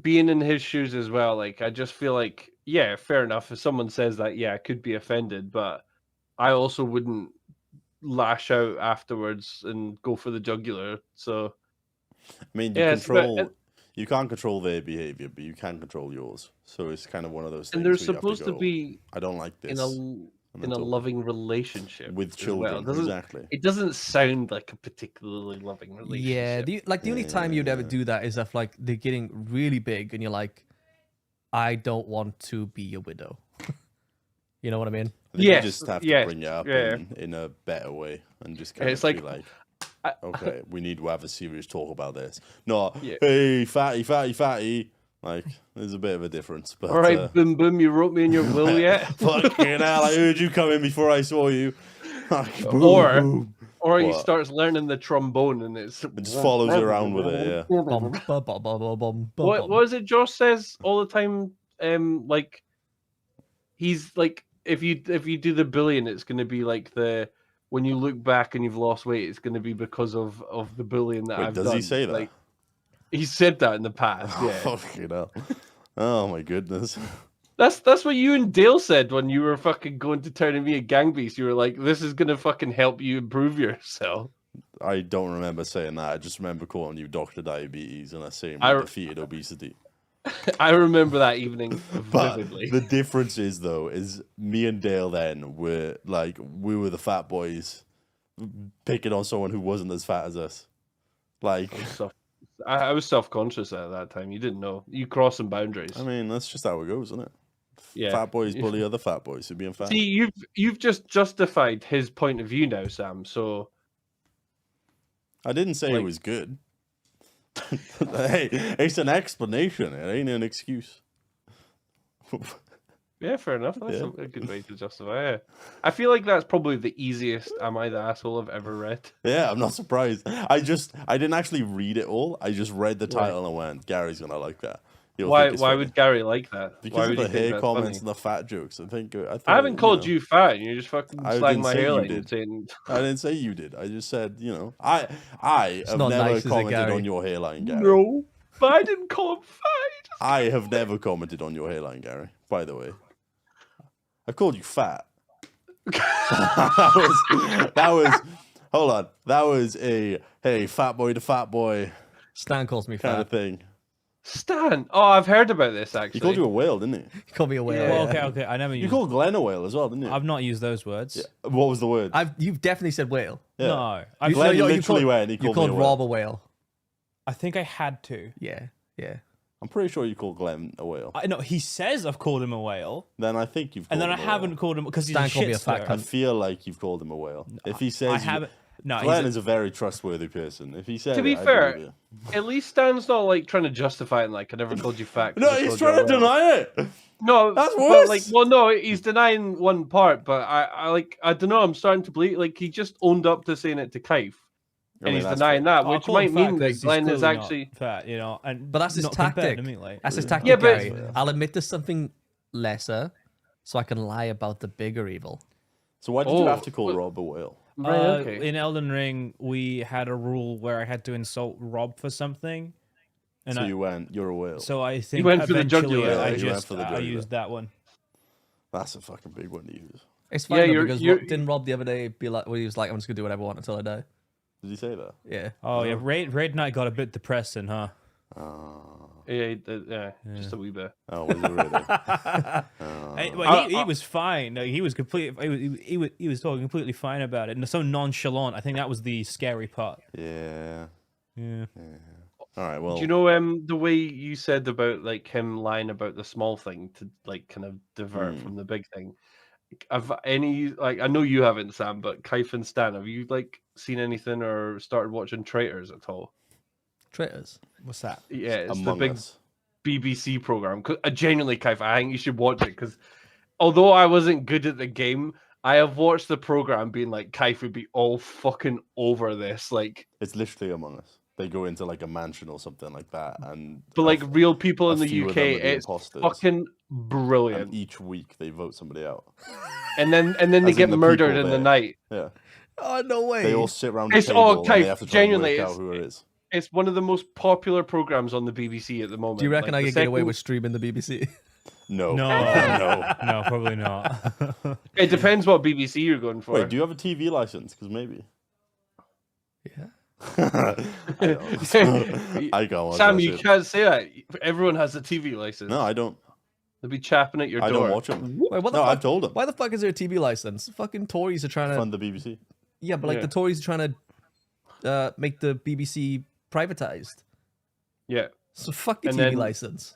being in his shoes as well. Like I just feel like, yeah, fair enough. If someone says that, yeah, I could be offended, but I also wouldn't lash out afterwards and go for the jugular. So I mean, Yeah, it's about- you can't control their behavior, but you can control yours. So it's kind of one of those things. and they're where you have supposed to go, be I don't like this. in a loving relationship with as children, well. Doesn't- exactly. It doesn't sound like a particularly loving relationship. Yeah, the only time you'd ever do that is if like they're getting really big and you're like, I don't want to be a widow. You know what I mean? I think Yes, you just have to yes, bring it up yeah. in a better way and just kind It's of be like- like, okay, we need to have a serious talk about this. Not, Yeah. hey, fatty. Like, there's a bit of a difference. But, All right, boom, boom. You wrote me in your will yet? fucking hell, I heard you come in before I saw you. Like, boom, Or- boom. Or he What? starts learning the trombone, and it just follows you around with it, yeah. Bum, bum, bum, bum, bum, bum, What bum. is it Josh says all the time? Like he's like, if you do the bullying, it's going to be like when you look back and you've lost weight, it's going to be because of the bullying that Wait, I've does done. he say that? Like, he said that in the past. Yeah, Fucking hell. Oh my goodness. that's what you and Dale said when you were fucking going to turn me a gang beast. You were like, "This is going to fucking help you improve yourself." I don't remember saying that. I just remember calling you Dr. Diabetes and I saying I- we defeated obesity. I remember that evening But vividly. the difference is, though, is me and Dale then were like, we were the fat boys picking on someone who wasn't as fat as us. Like, I was self-conscious at that time. You didn't know. You crossing boundaries. I mean, that's just how it goes, isn't it? Yeah. Fat boys bully other fat boys who being fat. See, you've just justified his point of view now, Sam. So I didn't say it like- was good. Hey, it's an explanation. It ain't an excuse. yeah, fair enough. That's Yeah. a good way to justify it. I feel like that's probably the easiest "Am I the asshole" I've ever read. Yeah, I'm not surprised. I didn't actually read it all. I just read the title and went, Gary's gonna like that. He'll Why think it's why funny. would Gary like that? Why Because would of he the think hair that's comments funny? and the fat jokes. I think I haven't called know, you fat. And you just fucking I slag didn't my say you hairline did. and saying I didn't say you did. I just said, I have not never nice, is it, commented Gary? on your hairline, Gary. no, but I didn't call him fat. I have never commented on your hairline, Gary. By the way, I've called you fat. that was. Hold on. That was a hey, fat boy to fat boy Stan calls me kind fat. of thing. Stan. Oh, I've heard about this actually. He called you a whale, didn't he? He called me a whale. Yeah. Well, Yeah. okay. I never You used. called Glenn a whale as well, didn't you? I've not used those words. Yeah. What was the word? You've definitely said whale. Yeah. No, You- Glenn you literally called- went. He You called called me a whale. Rob a whale. I think I had to. Yeah. I'm pretty sure you called Glenn a whale. I know he says I've called him a whale, Then I think you've. and Called then I him a haven't whale. called him because he's Stan a called me a fat shitster. I cunt. feel like you've called him a whale. If he says I you- haven't. No, Glenn he's is a very trustworthy person. If he said To be it, I fair, believe at least Stan's not like trying to justify it. And, like I never called you fat. 'cause you. I No, he's called you trying a to whale. deny it. No, That's but, worse. like, well, no, he's denying one part, but I don't know. I'm starting to believe. Like, he just owned up to saying it to Kaif, I and mean, he's that's denying fair. that, I'll which call him might fat mean 'cause that he's Glenn is clearly not actually. fat, you know. And But that's his not compared tactic. to me, like, That's his yeah. tactic, Yeah, but- Gary. I'll admit to something lesser, so I can lie about the bigger evil. So why did you Oh, have to call well- Rob a whale? Right, okay. In Elden Ring, we had a rule where I had to insult Rob for something, and So you're a whale. so I think went for the eventually jugular. I Yeah, you went just for the I jugular. used that one. That's a fucking big one to use. It's Yeah, fine though, you're- because you're- didn't Rob the other day be like, well, he was like, I'm just gonna do whatever I want until I die. Did he say that? Yeah. Oh yeah, raid night got a bit depressing, huh? Yeah, just a wee bit. Oh, was it really? He was fine. No, he was completely. He was talking completely fine about it, and so nonchalant. I think that was the scary part. Yeah. Yeah. All right. Well, Do you know the way you said about like him lying about the small thing to like kind of divert from the big thing? Have any like I know you haven't, Sam, but Kaif and Stan, have you like seen anything or started watching Traitors at all? Traitors. What's that? Yeah, it's Among the big Us. BBC program. Genuinely, Kaif, I think you should watch it because although I wasn't good at the game, I have watched the program being like, Kaif would be all fucking over this, like. It's literally Among Us. They go into like a mansion or something like that, and But like real people in a the few of UK, them are the it's imposters. fucking brilliant. and each week they vote somebody out. And then they As in get the murdered people in the there. night. Yeah, Oh no way. they all sit around the It's table all and Kaif, they have to try and genuinely, work out who it is. It's one of the most popular programs on the BBC at the moment. Do you reckon Like, I the could get away second- with streaming the BBC? No, No, no. no, probably not. It depends what BBC you're going for. Wait, do you have a TV license? Because maybe. Yeah. I don't. I can't watch Sam, that you shit. can't say that. Everyone has a TV license. No, I don't. They'll be chapping at your I door. don't watch them. Wait, what the No, fuck? I've told them. Why the fuck is there a TV license? Fucking Tories are trying to. Fund the BBC. Yeah, but like Yeah. the Tories are trying to make the BBC privatized. Yeah. So fuck your And TV then- license.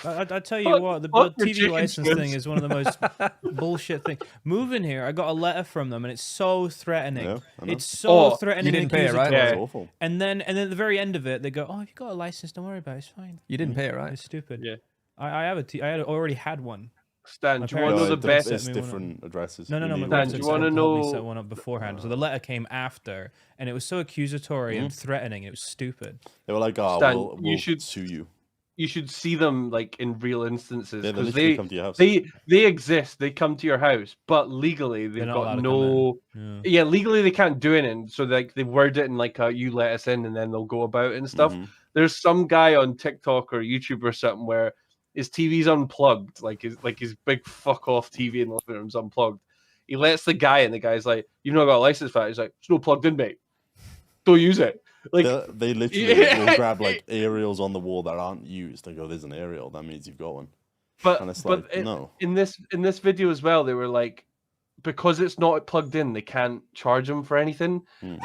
I tell you Fuck- what, the fuck your TV chicken license strips. thing is one of the most bullshit things. Moving here, I got a letter from them, and it's so threatening. Yeah, I know. It's so Oh, threatening. you didn't and pay it, right? accusatory. That's Yeah. awful. And then at the very end of it, they go, "Oh, if you got a license, don't worry about it. It's fine. You didn't pay it, right? It's stupid." Yeah. I have I had already had one. Stan, My do you want to parents know said the that best? It's Set me one different addresses. No, You my need Dan, parents do you had wanna helped me know- set one up beforehand. So the letter came after, and it was so accusatory and threatening. It was stupid. They were like, "Oh, Stan, we'll you should- sue you." You should see them like in real instances Yeah, they because literally come to your house. they exist. They come to your house, but legally they've not allowed got to no. come Yeah, legally they can't do anything. So like they word it in like a, you let us in, and then they'll go about it and stuff. Mhm. There's some guy on TikTok or YouTube or something where his TV's unplugged, like his big fuck off TV in the living room's unplugged. He lets the guy in. The guy's like, "You've not got a license for that." He's like, "It's not plugged in, mate. Don't use it." Like, They literally Yeah. will grab like aerials on the wall that aren't used and go, "There's an aerial. That means you've got one." but And it's but like, no. in this video as well, they were like, because it's not plugged in, they can't charge him for anything.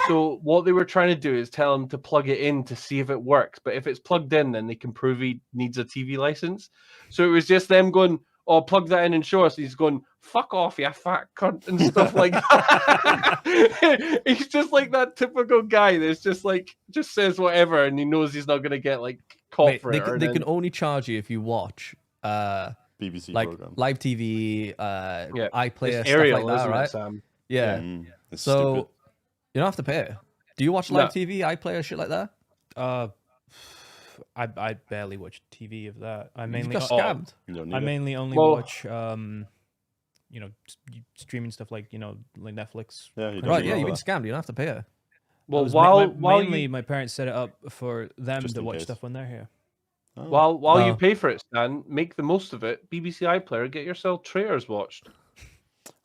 So what they were trying to do is tell him to plug it in to see if it works. But if it's plugged in, then they can prove he needs a TV license. So it was just them going, "Oh, plug that in and show us." And he's going, "Fuck off, you fat cunt," and stuff like that. He's just like that typical guy that's just like just says whatever, and he knows he's not gonna get like caught Wait, for they, it. can, or they then- can only charge you if you watch BBC like program. live TV, yeah, iPlayer, it's stuff Ariel, like that, isn't it, right? Sam? Yeah. It's So stupid. you don't have to pay. Do you watch No. live TV, iPlayer, shit like that? I barely watch TV of that. I You mainly got Oh, scammed. You don't need I it. mainly only Well- watch streaming stuff like like Netflix. Yeah, you don't Right, need yeah, all you've been that. scammed. You don't have to pay it. Well, That was while mainly you my parents set it up for them Just to in watch case. stuff when they're here. Oh. while you Oh. pay for it, Stan, make the most of it. BBC iPlayer, get yourself Traitors watched.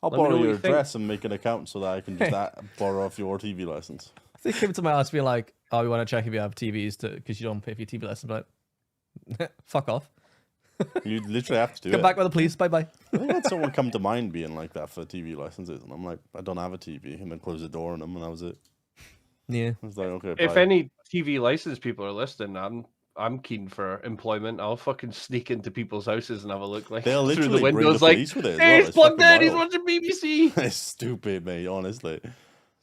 I'll Let me know borrow what your you think. address and make an account so that I can just borrow off your TV license. If they came to my house and be like, "Oh, we want to check if you have TVs because you don't pay for your TV license," but fuck off. You literally have to do Come it. back with the police. Bye bye. I had someone come to mind being like that for TV licenses, and I'm like, I don't have a TV, and then close the door on them, and that was it. Yeah. I was like, okay. If bye. any TV license people are listening, I'm keen for employment. I'll fucking sneak into people's houses and have a look like They'll through literally the bring windows, the like, police with it as hey, well. he's It's plugged fucking in. He's wild. watching BBC. It's stupid, mate. Honestly,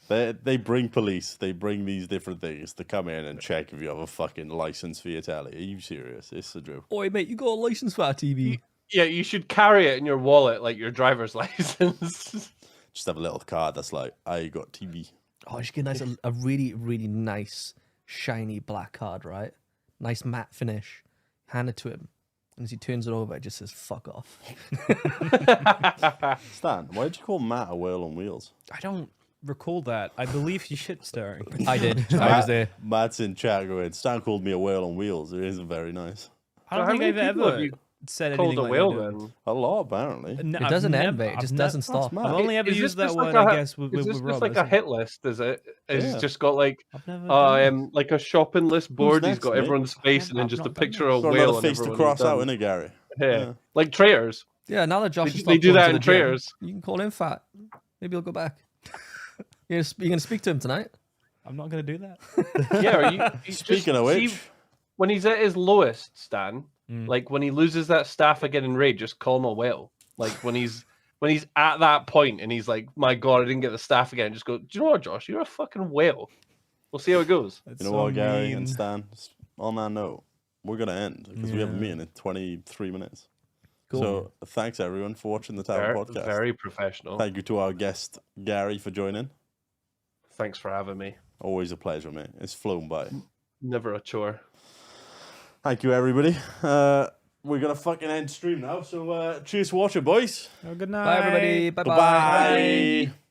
they bring police. They bring these different things to come in and check if you have a fucking license for your telly. Are you serious? It's a joke. Oi, mate, you got a license for our TV? Yeah, you should carry it in your wallet like your driver's license. Just have a little card that's like, I got TV. Oh, you should get a really, really nice, shiny black card, right? Nice matte finish. Hand it to him. And as he turns it over, it just says, fuck off. Stan, why did you call Matt a whale on wheels? I don't recall that. I believe you shit stirring. I did. I was there. Matt's in chat going, Stan called me a whale on wheels. It isn't very nice. I don't how think many I've people have ever you said Called anything a like whale that. then. A lot, apparently. No, It doesn't I've end, mate. It just doesn't stop. mad. I've only ever Is this used that just word, like I a- guess, with Is this Rob. just like a hit list? Is it? Is Yeah. it just got like I've never done that. like a shopping list board? He's next, got mate? everyone's face and then I've just a not done picture this. of Got whale another and face to everyone cross who's out, done. innit, Gary? Yeah, like traitors. Yeah, now that Josh They- has they stopped do going that to in the gym, trailers. you can call him fat. Maybe he'll go back. You're gonna speak to him tonight? I'm not going to do that. Yeah. Are you, Speaking of which, when he's at his lowest, Stan, Mm. like when he loses that staff again in raid, just call him a whale. Like when he's at that point and he's like, "My God, I didn't get the staff again." Just go. Do you know what, Josh? You're a fucking whale. We'll see how it goes. That's you know so what, Gary mean. and Stan? On that note, we're going to end because we have a Yeah. meeting in 23 minutes. Cool. So thanks, everyone, for watching the Tavern Very, podcast. very professional. Thank you to our guest, Gary, for joining. Thanks for having me. Always a pleasure, mate. It's flown by. Never a chore. Thank you, everybody. We're going to fucking end stream now. So cheers for watching, boys. Oh, good night. Bye, everybody. Bye-bye. Bye-bye.